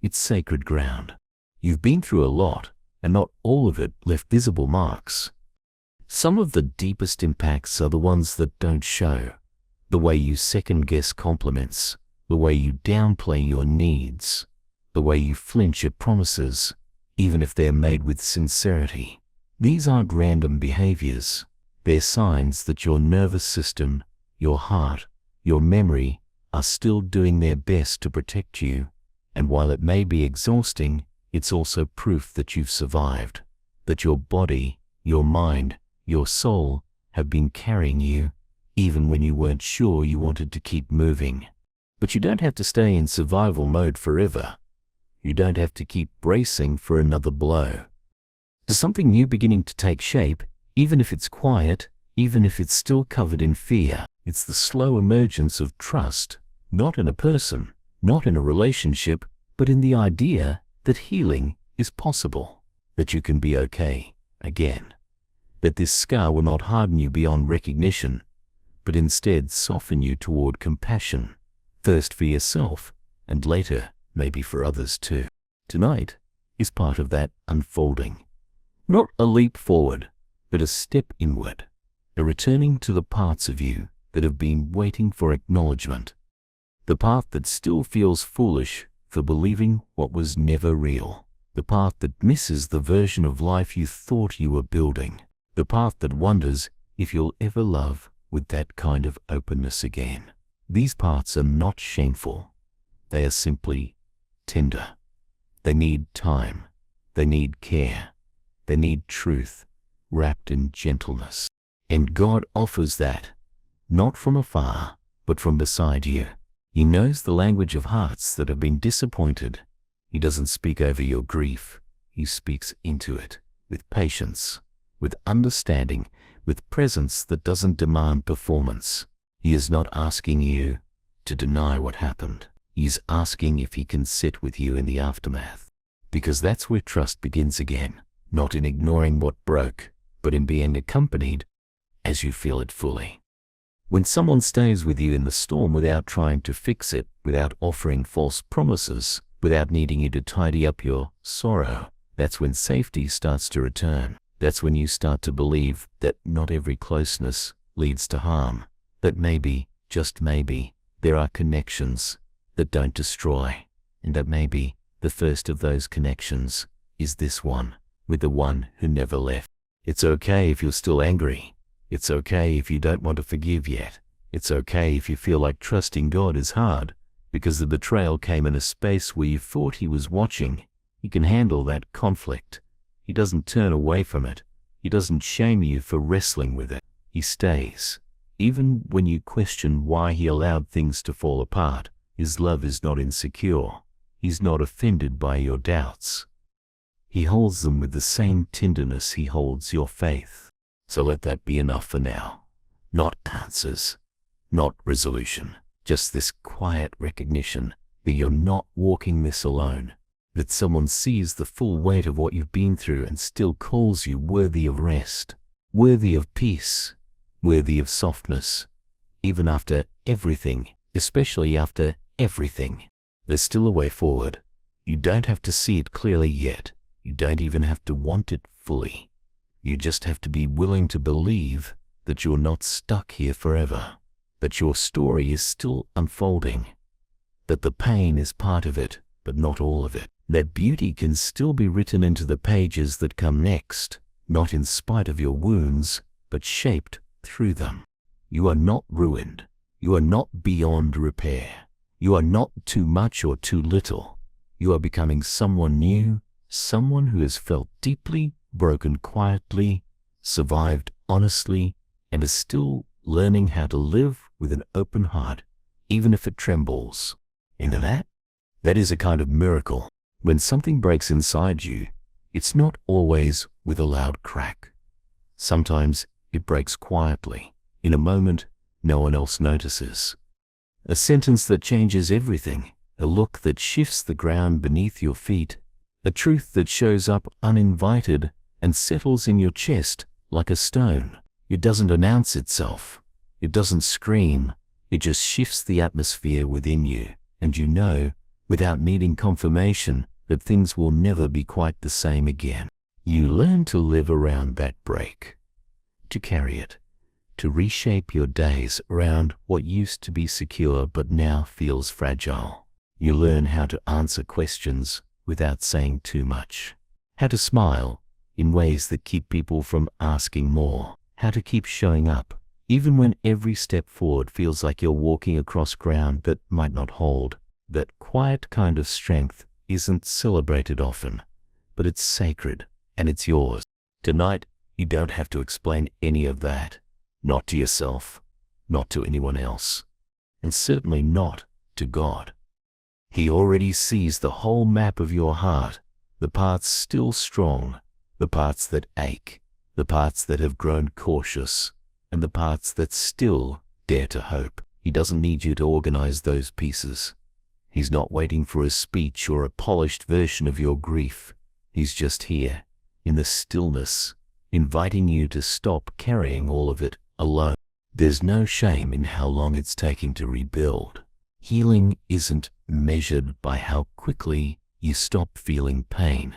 It's sacred ground. You've been through a lot, and not all of it left visible marks. Some of the deepest impacts are the ones that don't show. The way you second-guess compliments, the way you downplay your needs, the way you flinch at promises, even if they're made with sincerity. These aren't random behaviors. They're signs that your nervous system, your heart, your memory are still doing their best to protect you. And while it may be exhausting, it's also proof that you've survived, that your body, your mind, your soul have been carrying you, even when you weren't sure you wanted to keep moving. But you don't have to stay in survival mode forever. You don't have to keep bracing for another blow. There's something new beginning to take shape, even if it's quiet, even if it's still covered in fear. It's the slow emergence of trust, not in a person, not in a relationship, but in the idea that healing is possible, that you can be okay again, that this scar will not harden you beyond recognition, but instead soften you toward compassion, first for yourself, and later maybe for others too. Tonight is part of that unfolding. Not a leap forward, but a step inward, a returning to the parts of you that have been waiting for acknowledgement, the part that still feels foolish for believing what was never real, the part that misses the version of life you thought you were building, the part that wonders if you'll ever love with that kind of openness again. These parts are not shameful. They are simply tender. They need time. They need care. They need truth, wrapped in gentleness. And God offers that, not from afar, but from beside you. He knows the language of hearts that have been disappointed. He doesn't speak over your grief. He speaks into it, with patience, with understanding, with presence that doesn't demand performance. He is not asking you to deny what happened. He's asking if he can sit with you in the aftermath. Because that's where trust begins again, not in ignoring what broke, but in being accompanied as you feel it fully. When someone stays with you in the storm without trying to fix it, without offering false promises, without needing you to tidy up your sorrow, that's when safety starts to return. That's when you start to believe that not every closeness leads to harm, that maybe, just maybe, there are connections that don't destroy, and that maybe the first of those connections is this one, with the one who never left. It's okay if you're still angry. It's okay if you don't want to forgive yet. It's okay if you feel like trusting God is hard, because the betrayal came in a space where you thought he was watching. He can handle that conflict. He doesn't turn away from it. He doesn't shame you for wrestling with it. He stays. Even when you question why he allowed things to fall apart, his love is not insecure. He's not offended by your doubts. He holds them with the same tenderness he holds your faith. So let that be enough for now. Not answers, not resolution, just this quiet recognition that you're not walking this alone, that someone sees the full weight of what you've been through and still calls you worthy of rest, worthy of peace, worthy of softness, even after everything, especially after everything. There's still a way forward. You don't have to see it clearly yet. You don't even have to want it fully. You just have to be willing to believe that you're not stuck here forever, that your story is still unfolding, that the pain is part of it, but not all of it, that beauty can still be written into the pages that come next, not in spite of your wounds, but shaped through them. You are not ruined. You are not beyond repair. You are not too much or too little. You are becoming someone new, someone who has felt deeply, broken quietly, survived honestly and is still learning how to live with an open heart, even if it trembles. And that is a kind of miracle. When something breaks inside you, it's not always with a loud crack. Sometimes it breaks quietly, in a moment no one else notices. A sentence that changes everything, a look that shifts the ground beneath your feet, a truth that shows up uninvited and settles in your chest like a stone. It doesn't announce itself. It doesn't scream. It just shifts the atmosphere within you, and you know, without needing confirmation, that things will never be quite the same again. You learn to live around that break, to carry it, to reshape your days around what used to be secure but now feels fragile. You learn how to answer questions without saying too much, how to smile in ways that keep people from asking more, how to keep showing up even when every step forward feels like you're walking across ground that might not hold. That quiet kind of strength isn't celebrated often, but it's sacred and it's yours. Tonight, you don't have to explain any of that. Not to yourself, not to anyone else, and certainly not to God. He already sees the whole map of your heart, the parts still strong, the parts that ache, the parts that have grown cautious, and the parts that still dare to hope. He doesn't need you to organize those pieces. He's not waiting for a speech or a polished version of your grief. He's just here, in the stillness, inviting you to stop carrying all of it alone. There's no shame in how long it's taking to rebuild. Healing isn't measured by how quickly you stop feeling pain.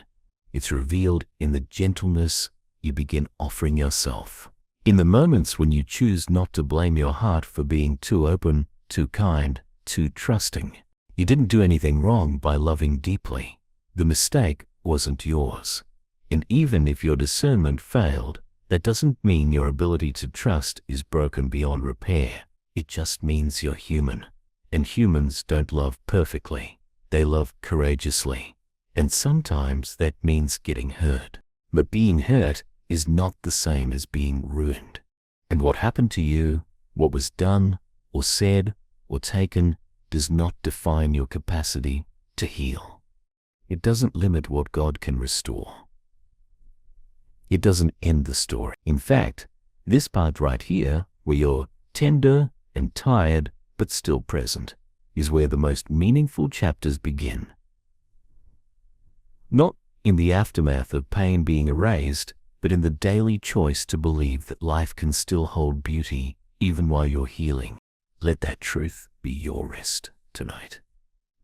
It's revealed in the gentleness you begin offering yourself. In the moments when you choose not to blame your heart for being too open, too kind, too trusting. You didn't do anything wrong by loving deeply. The mistake wasn't yours. And even if your discernment failed, that doesn't mean your ability to trust is broken beyond repair. It just means you're human. And humans don't love perfectly. They love courageously. And sometimes that means getting hurt. But being hurt is not the same as being ruined. And what happened to you, what was done, or said, or taken, does not define your capacity to heal. It doesn't limit what God can restore. It doesn't end the story. In fact, this part right here, where you're tender and tired but still present, is where the most meaningful chapters begin. Not in the aftermath of pain being erased, but in the daily choice to believe that life can still hold beauty even while you're healing. Let that truth be your rest tonight.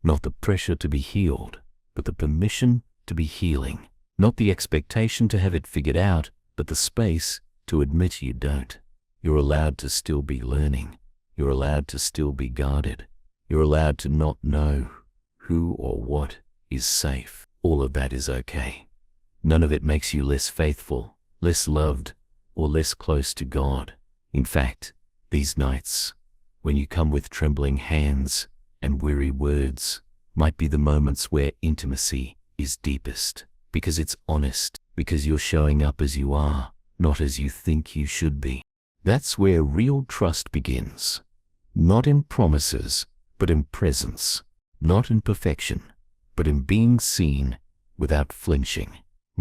Not the pressure to be healed, but the permission to be healing. Not the expectation to have it figured out, but the space to admit you don't. You're allowed to still be learning. You're allowed to still be guarded. You're allowed to not know who or what is safe. All of that is okay. None of it makes you less faithful, less loved, or less close to God. In fact, these nights, when you come with trembling hands and weary words, might be the moments where intimacy is deepest, because it's honest, because you're showing up as you are, not as you think you should be. That's where real trust begins. Not in promises, but in presence. Not in perfection, but in being seen without flinching.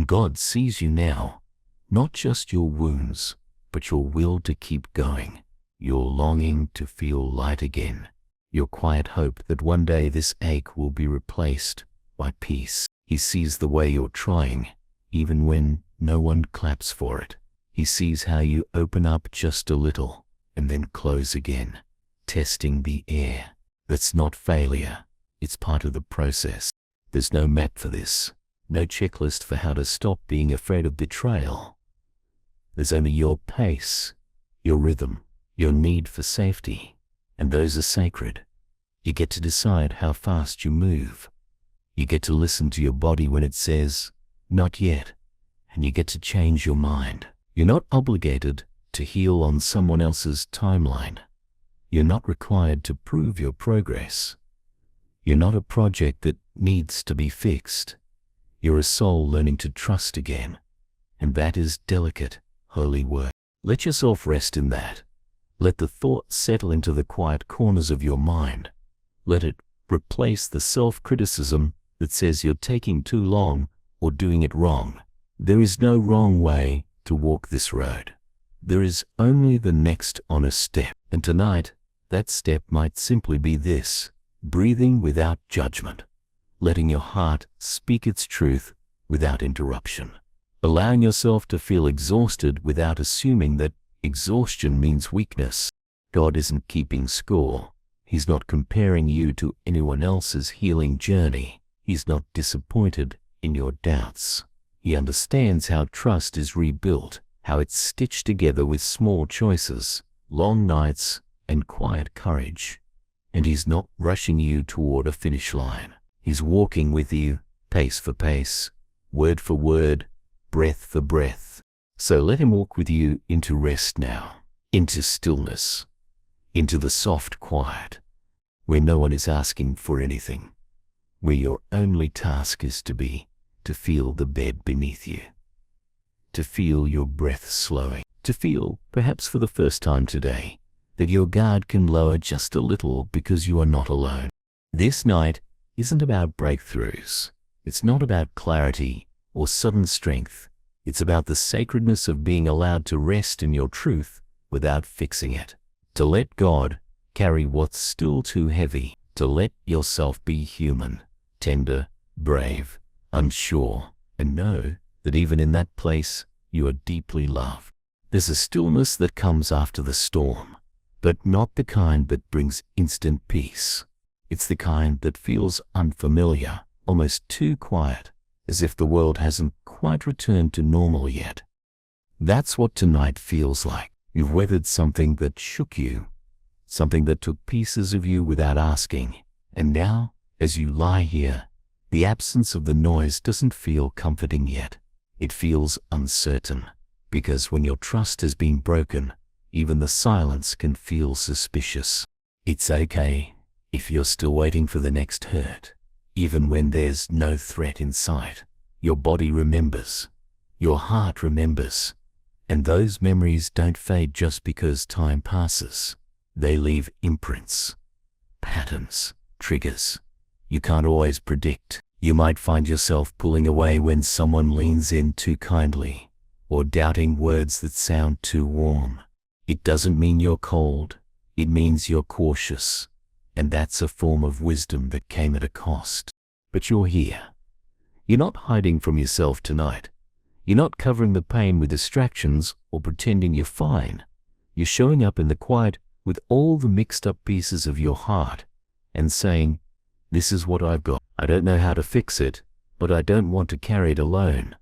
God sees you now, not just your wounds, but your will to keep going, your longing to feel light again, your quiet hope that one day this ache will be replaced by peace. He sees the way you're trying, even when no one claps for it. He sees how you open up just a little and then close again, testing the air. That's not failure. It's part of the process. There's no map for this, no checklist for how to stop being afraid of betrayal. There's only your pace, your rhythm, your need for safety, and those are sacred. You get to decide how fast you move. You get to listen to your body when it says, not yet, and you get to change your mind. You're not obligated to heal on someone else's timeline. You're not required to prove your progress. You're not a project that needs to be fixed. You're a soul learning to trust again, and that is delicate, holy work. Let yourself rest in that. Let the thoughts settle into the quiet corners of your mind. Let it replace the self-criticism that says you're taking too long or doing it wrong. There is no wrong way to walk this road. There is only the next honest step. And tonight, that step might simply be this: breathing without judgment, letting your heart speak its truth without interruption, allowing yourself to feel exhausted without assuming that exhaustion means weakness. God isn't keeping score. He's not comparing you to anyone else's healing journey. He's not disappointed in your doubts. He understands how trust is rebuilt, how it's stitched together with small choices, long nights, and quiet courage. And he's not rushing you toward a finish line. He's walking with you, pace for pace, word for word, breath for breath. So let him walk with you into rest now, into stillness, into the soft quiet, where no one is asking for anything, where your only task is to feel the bed beneath you, to feel your breath slowing, to feel, perhaps for the first time today, that your guard can lower just a little because you are not alone. This night isn't about breakthroughs. It's not about clarity or sudden strength. It's about the sacredness of being allowed to rest in your truth without fixing it, to let God carry what's still too heavy, to let yourself be human, tender, brave, unsure, and know that even in that place you are deeply loved. There's a stillness that comes after the storm, but not the kind that brings instant peace. It's the kind that feels unfamiliar, almost too quiet, as if the world hasn't quite returned to normal yet. That's what tonight feels like. You've weathered something that shook you, something that took pieces of you without asking. And now, as you lie here, the absence of the noise doesn't feel comforting yet. It feels uncertain, because when your trust has been broken, even the silence can feel suspicious. It's okay if you're still waiting for the next hurt. Even when there's no threat in sight, your body remembers, your heart remembers, and those memories don't fade just because time passes. They leave imprints, patterns, triggers you can't always predict. You might find yourself pulling away when someone leans in too kindly, or doubting words that sound too warm. It doesn't mean you're cold, it means you're cautious, and that's a form of wisdom that came at a cost. But you're here. You're not hiding from yourself tonight. You're not covering the pain with distractions or pretending you're fine. You're showing up in the quiet with all the mixed up pieces of your heart and saying, "This is what I've got. I don't know how to fix it, but I don't want to carry it alone."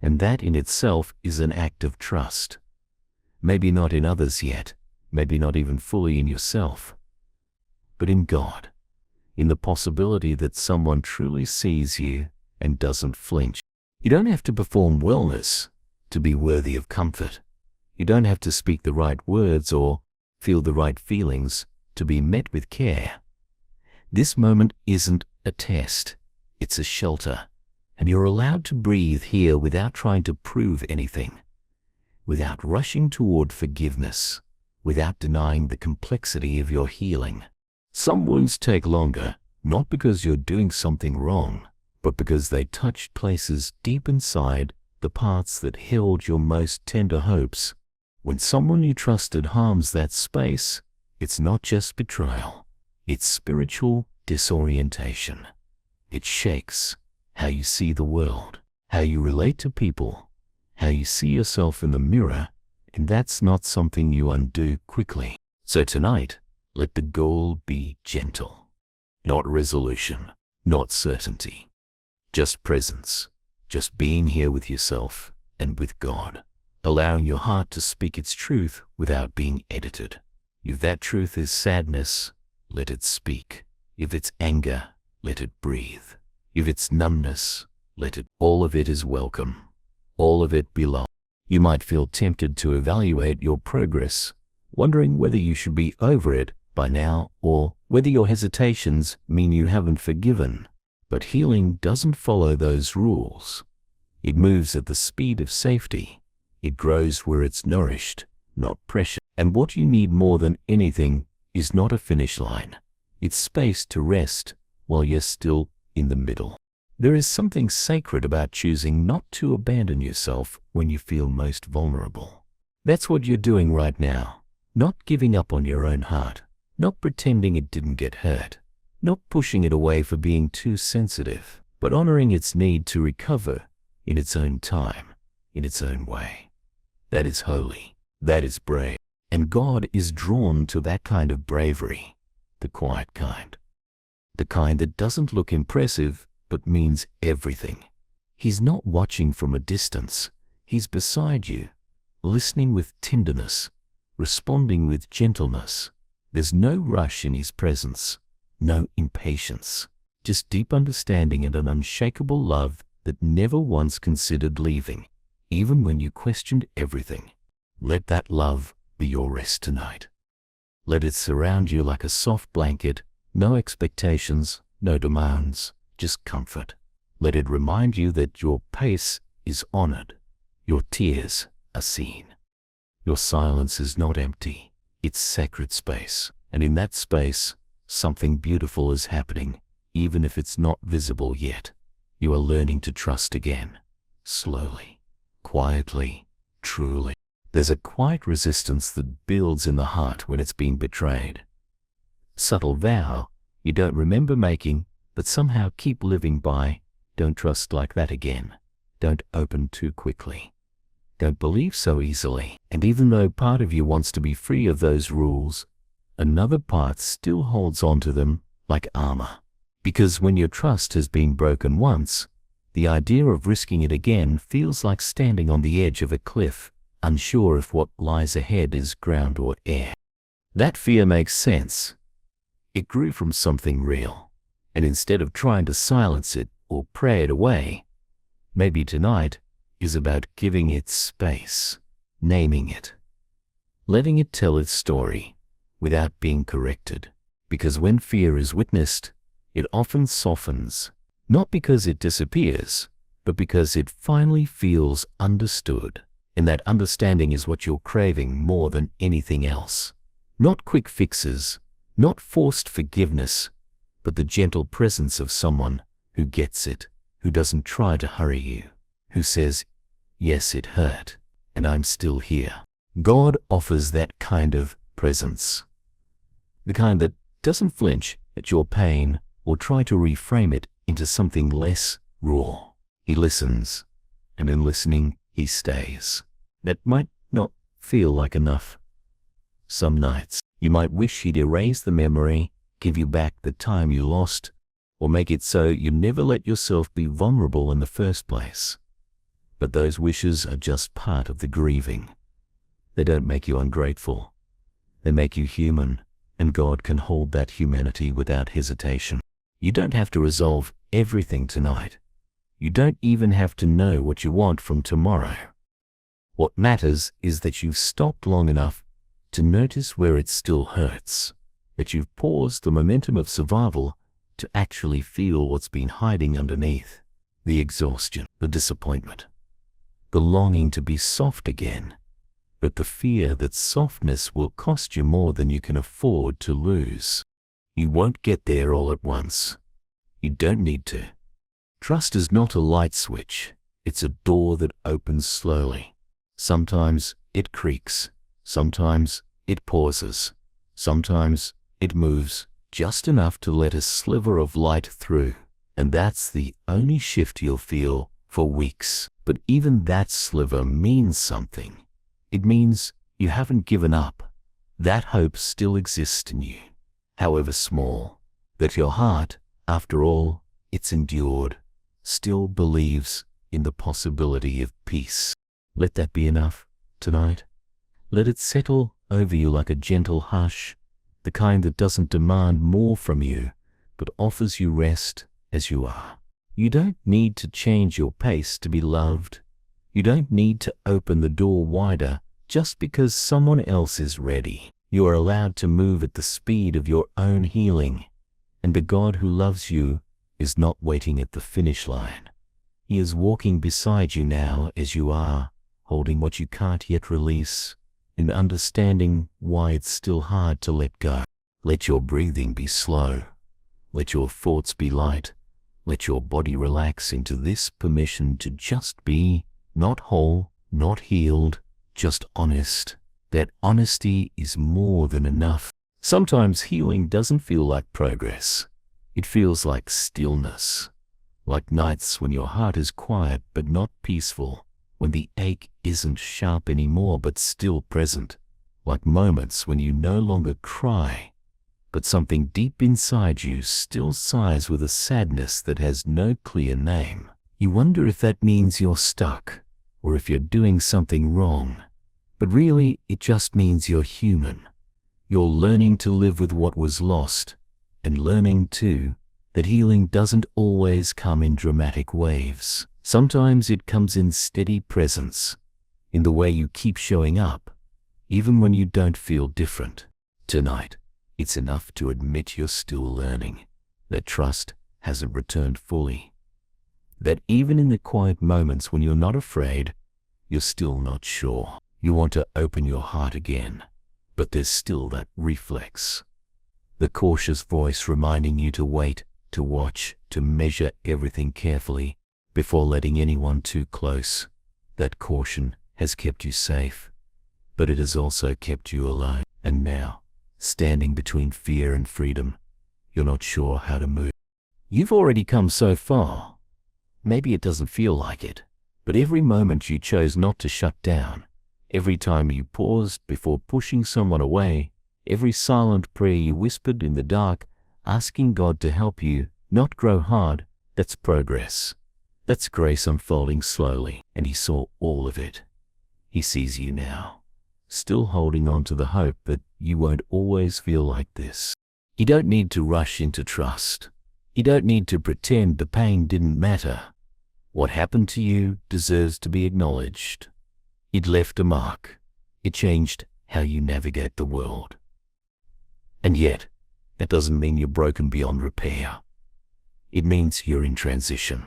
And that in itself is an act of trust. Maybe not in others yet, maybe not even fully in yourself, but in God, in the possibility that someone truly sees you and doesn't flinch. You don't have to perform wellness to be worthy of comfort. You don't have to speak the right words or feel the right feelings to be met with care. This moment isn't a test, it's a shelter, and you're allowed to breathe here without trying to prove anything, without rushing toward forgiveness, without denying the complexity of your healing. Some wounds take longer, not because you're doing something wrong, but because they touched places deep inside, the parts that held your most tender hopes. When someone you trusted harms that space, it's not just betrayal, it's spiritual disorientation. It shakes how you see the world, how you relate to people, how you see yourself in the mirror, and that's not something you undo quickly. So tonight, let the goal be gentle, not resolution, not certainty, just presence, just being here with yourself and with God, allowing your heart to speak its truth without being edited. If that truth is sadness, let it speak. If it's anger, let it breathe. If it's numbness, let it. All of it is welcome. All of it belongs. You might feel tempted to evaluate your progress, wondering whether you should be over it by now or whether your hesitations mean you haven't forgiven. But healing doesn't follow those rules. It moves at the speed of safety. It grows where it's nourished, not pressure. And what you need more than anything is not a finish line. It's space to rest while you're still in the middle. There is something sacred about choosing not to abandon yourself when you feel most vulnerable. That's what you're doing right now. Not giving up on your own heart, not pretending it didn't get hurt, not pushing it away for being too sensitive, but honoring its need to recover in its own time, in its own way. That is holy. That is brave. And God is drawn to that kind of bravery, the quiet kind. The kind that doesn't look impressive, but means everything. He's not watching from a distance. He's beside you, listening with tenderness, responding with gentleness. There's no rush in his presence, no impatience, just deep understanding and an unshakable love that never once considered leaving, even when you questioned everything. Let that love be your rest tonight. Let it surround you like a soft blanket, no expectations, no demands, just comfort. Let it remind you that your pace is honored, your tears are seen. Your silence is not empty, it's sacred space. And in that space, something beautiful is happening, even if it's not visible yet. You are learning to trust again, slowly, quietly, truly. There's a quiet resistance that builds in the heart when it's been betrayed. Subtle vow you don't remember making, but somehow keep living by. Don't trust like that again. Don't open too quickly. Don't believe so easily. And even though part of you wants to be free of those rules, another part still holds on to them like armor. Because when your trust has been broken once, the idea of risking it again feels like standing on the edge of a cliff, unsure if what lies ahead is ground or air. That fear makes sense. It grew from something real. And instead of trying to silence it or pray it away, maybe tonight is about giving it space, naming it, letting it tell its story without being corrected. Because when fear is witnessed, it often softens, not because it disappears, but because it finally feels understood. And that understanding is what you're craving more than anything else. Not quick fixes, not forced forgiveness, but the gentle presence of someone who gets it, who doesn't try to hurry you, who says, yes, it hurt, and I'm still here. God offers that kind of presence. The kind that doesn't flinch at your pain or try to reframe it into something less raw. He listens, and in listening, he stays. That might not feel like enough. Some nights, you might wish he'd erase the memory, give you back the time you lost, or make it so you never let yourself be vulnerable in the first place. But those wishes are just part of the grieving. They don't make you ungrateful. They make you human, and God can hold that humanity without hesitation. You don't have to resolve everything tonight. You don't even have to know what you want from tomorrow. What matters is that you've stopped long enough to notice where it still hurts, that you've paused the momentum of survival to actually feel what's been hiding underneath, the exhaustion, the disappointment, the longing to be soft again, but the fear that softness will cost you more than you can afford to lose. You won't get there all at once. You don't need to. Trust is not a light switch. It's a door that opens slowly. Sometimes it creaks. Sometimes it pauses. Sometimes it moves just enough to let a sliver of light through. And that's the only shift you'll feel for weeks. But even that sliver means something. It means you haven't given up. That hope still exists in you, however small. That your heart, after all it's endured, still believes in the possibility of peace. Let that be enough tonight. Let it settle over you like a gentle hush, the kind that doesn't demand more from you, but offers you rest as you are. You don't need to change your pace to be loved. You don't need to open the door wider just because someone else is ready. You are allowed to move at the speed of your own healing, and the God who loves you is not waiting at the finish line. He is walking beside you now as you are, holding what you can't yet release, in understanding why it's still hard to let go. Let your breathing be slow. Let your thoughts be light. Let your body relax into this permission to just be, not whole, not healed, just honest. That honesty is more than enough. Sometimes healing doesn't feel like progress. It feels like stillness. Like nights when your heart is quiet but not peaceful. When the ache isn't sharp anymore but still present. Like moments when you no longer cry, but something deep inside you still sighs with a sadness that has no clear name. You wonder if that means you're stuck, or if you're doing something wrong. But really, it just means you're human. You're learning to live with what was lost, and learning, too, that healing doesn't always come in dramatic waves. Sometimes it comes in steady presence, in the way you keep showing up, even when you don't feel different. Tonight, it's enough to admit you're still learning, that trust hasn't returned fully, that even in the quiet moments when you're not afraid, you're still not sure. You want to open your heart again, but there's still that reflex, the cautious voice reminding you to wait, to watch, to measure everything carefully before letting anyone too close. That caution has kept you safe, but it has also kept you alone. And now, standing between fear and freedom, you're not sure how to move. You've already come so far. Maybe it doesn't feel like it, but every moment you chose not to shut down, every time you paused before pushing someone away, every silent prayer you whispered in the dark, asking God to help you not grow hard, that's progress. That's grace unfolding slowly, and He saw all of it. He sees you now, still holding on to the hope that you won't always feel like this. You don't need to rush into trust. You don't need to pretend the pain didn't matter. What happened to you deserves to be acknowledged. It left a mark. It changed how you navigate the world. And yet, that doesn't mean you're broken beyond repair. It means you're in transition.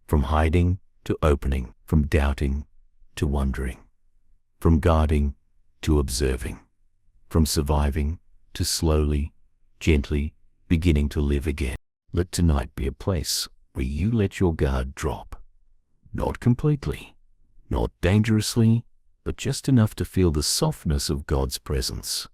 From hiding to opening, from doubting to wondering, from guarding to observing, from surviving to slowly, gently beginning to live again. Let tonight be a place where you let your guard drop. Not completely, not dangerously, but just enough to feel the softness of God's presence.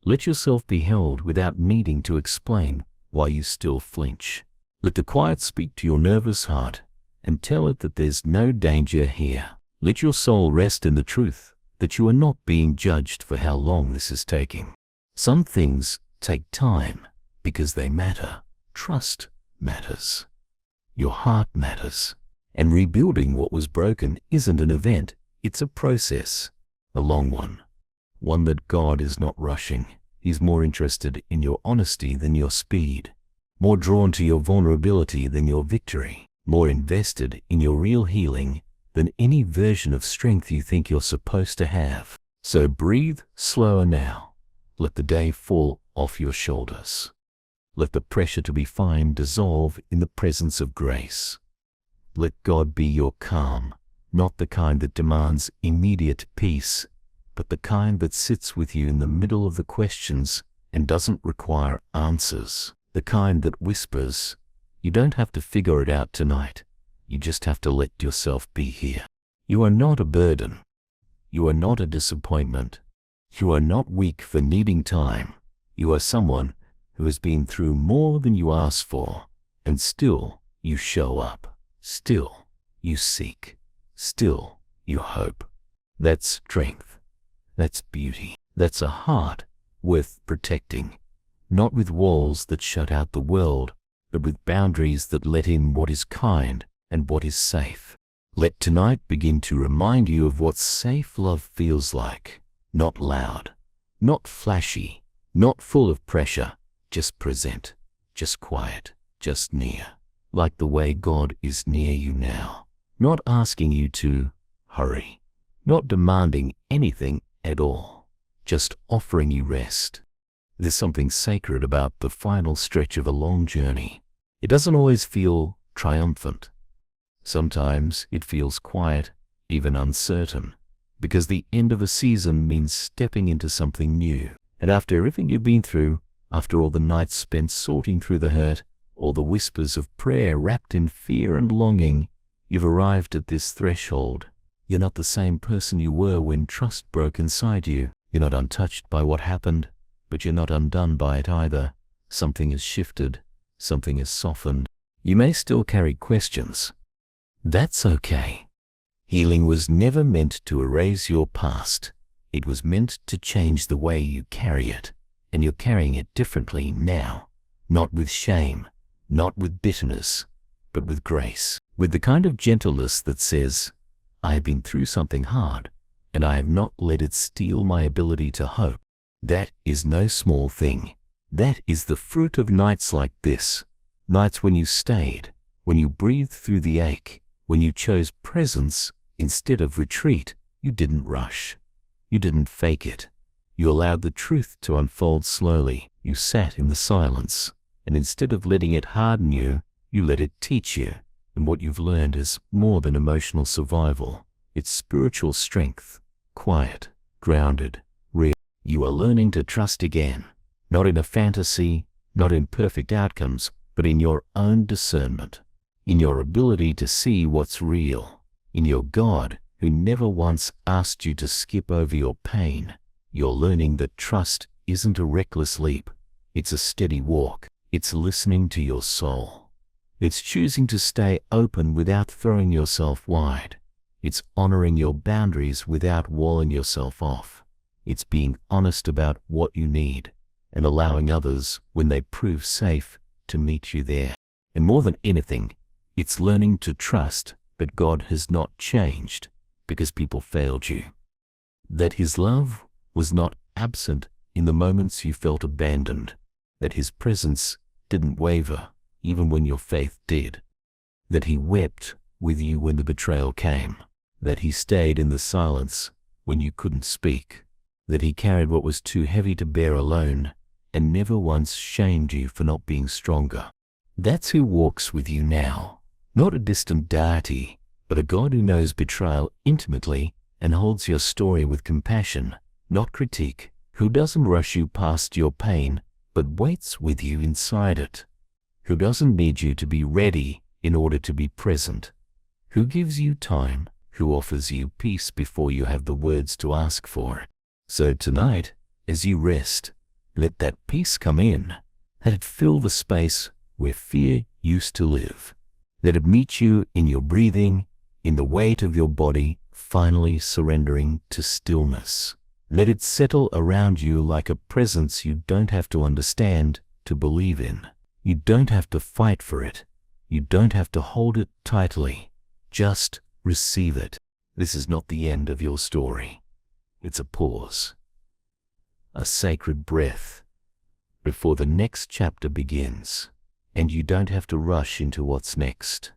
Let yourself be held without needing to explain why you still flinch. Let the quiet speak to your nervous heart and tell it that there's no danger here. Let your soul rest in the truth that you are not being judged for how long this is taking. Some things take time because they matter. Trust matters. Your heart matters. And rebuilding what was broken isn't an event, it's a process, a long one. One that God is not rushing. He's more interested in your honesty than your speed, more drawn to your vulnerability than your victory, more invested in your real healing than any version of strength you think you're supposed to have. So breathe slower now. Let the day fall off your shoulders. Let the pressure to be fine dissolve in the presence of grace. Let God be your calm, not the kind that demands immediate peace, but the kind that sits with you in the middle of the questions and doesn't require answers. The kind that whispers, you don't have to figure it out tonight. You just have to let yourself be here. You are not a burden. You are not a disappointment. You are not weak for needing time. You are someone who has been through more than you asked for, and still you show up. Still you seek. Still you hope. That's strength. That's beauty. That's a heart worth protecting, not with walls that shut out the world, but with boundaries that let in what is kind and what is safe. Let tonight begin to remind you of what safe love feels like. Not loud, not flashy, not full of pressure, just present, just quiet, just near, like the way God is near you now. Not asking you to hurry, not demanding anything at all, just offering you rest. There's something sacred about the final stretch of a long journey. It doesn't always feel triumphant. Sometimes it feels quiet, even uncertain. because the end of a season means stepping into something new. And after everything you've been through, after all the nights spent sorting through the hurt, all the whispers of prayer wrapped in fear and longing, you've arrived at this threshold. You're not the same person you were when trust broke inside you. You're not untouched by what happened, but you're not undone by it either. Something has shifted. Something has softened. You may still carry questions. That's okay. Healing was never meant to erase your past. It was meant to change the way you carry it. And you're carrying it differently now. Not with shame, not with bitterness, but with grace. With the kind of gentleness that says, I have been through something hard, and I have not let it steal my ability to hope. That is no small thing. That is the fruit of nights like this. Nights when you stayed, when you breathed through the ache, when you chose presence instead of retreat. You didn't rush. You didn't fake it. You allowed the truth to unfold slowly. You sat in the silence, and instead of letting it harden you, you let it teach you. And what you've learned is more than emotional survival. It's spiritual strength, quiet, grounded, real. You are learning to trust again, not in a fantasy, not in perfect outcomes, but in your own discernment, in your ability to see what's real, in your God who never once asked you to skip over your pain. You're learning that trust isn't a reckless leap. It's a steady walk. It's listening to your soul. It's choosing to stay open without throwing yourself wide. It's honoring your boundaries without walling yourself off. It's being honest about what you need and allowing others, when they prove safe, to meet you there. And more than anything, it's learning to trust that God has not changed because people failed you. That His love was not absent in the moments you felt abandoned. That His presence didn't waver even when your faith did. That He wept with you when the betrayal came. That He stayed in the silence when you couldn't speak. That He carried what was too heavy to bear alone and never once shamed you for not being stronger. That's who walks with you now. Not a distant deity, but a God who knows betrayal intimately and holds your story with compassion, not critique. Who doesn't rush you past your pain, but waits with you inside it. Who doesn't need you to be ready in order to be present. Who gives you time, who offers you peace before you have the words to ask for it. So tonight, as you rest, let that peace come in. Let it fill the space where fear used to live. Let it meet you in your breathing, in the weight of your body, finally surrendering to stillness. Let it settle around you like a presence you don't have to understand to believe in. You don't have to fight for it. You don't have to hold it tightly. Just receive it. This is not the end of your story. It's a pause, a sacred breath before the next chapter begins. And you don't have to rush into what's next.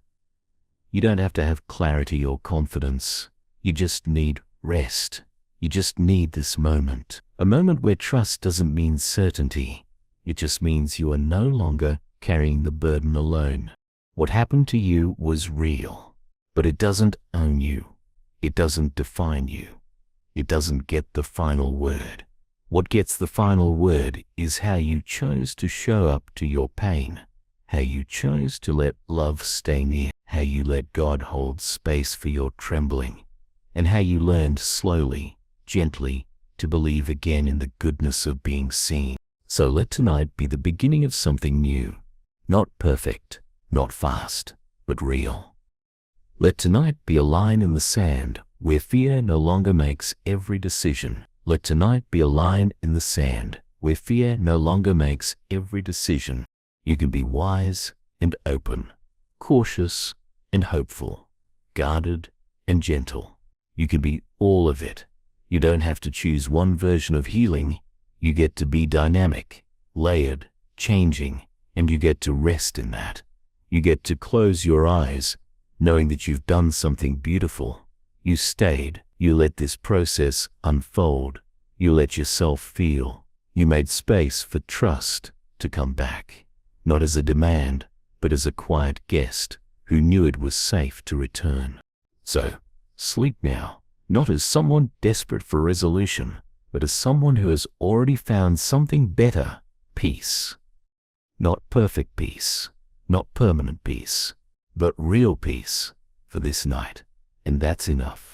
You don't have to have clarity or confidence. You just need rest. You just need this moment. A moment where trust doesn't mean certainty. It just means you are no longer carrying the burden alone. What happened to you was real, but it doesn't own you. It doesn't define you. It doesn't get the final word. What gets the final word is how you chose to show up to your pain, how you chose to let love stay near, how you let God hold space for your trembling, and how you learned slowly, gently, to believe again in the goodness of being seen. So let tonight be the beginning of something new. Not perfect, not fast, but real. Let tonight be a line in the sand where fear no longer makes every decision. Let tonight be a line in the sand where fear no longer makes every decision. You can be wise and open, cautious and hopeful, guarded and gentle. You can be all of it. You don't have to choose one version of healing. You get to be dynamic, layered, changing, and you get to rest in that. You get to close your eyes, knowing that you've done something beautiful. You stayed. You let this process unfold. You let yourself feel. You made space for trust to come back, not as a demand, but as a quiet guest who knew it was safe to return. So, sleep now, not as someone desperate for resolution, but as someone who has already found something better, peace. Not perfect peace, not permanent peace, but real peace for this night, and that's enough.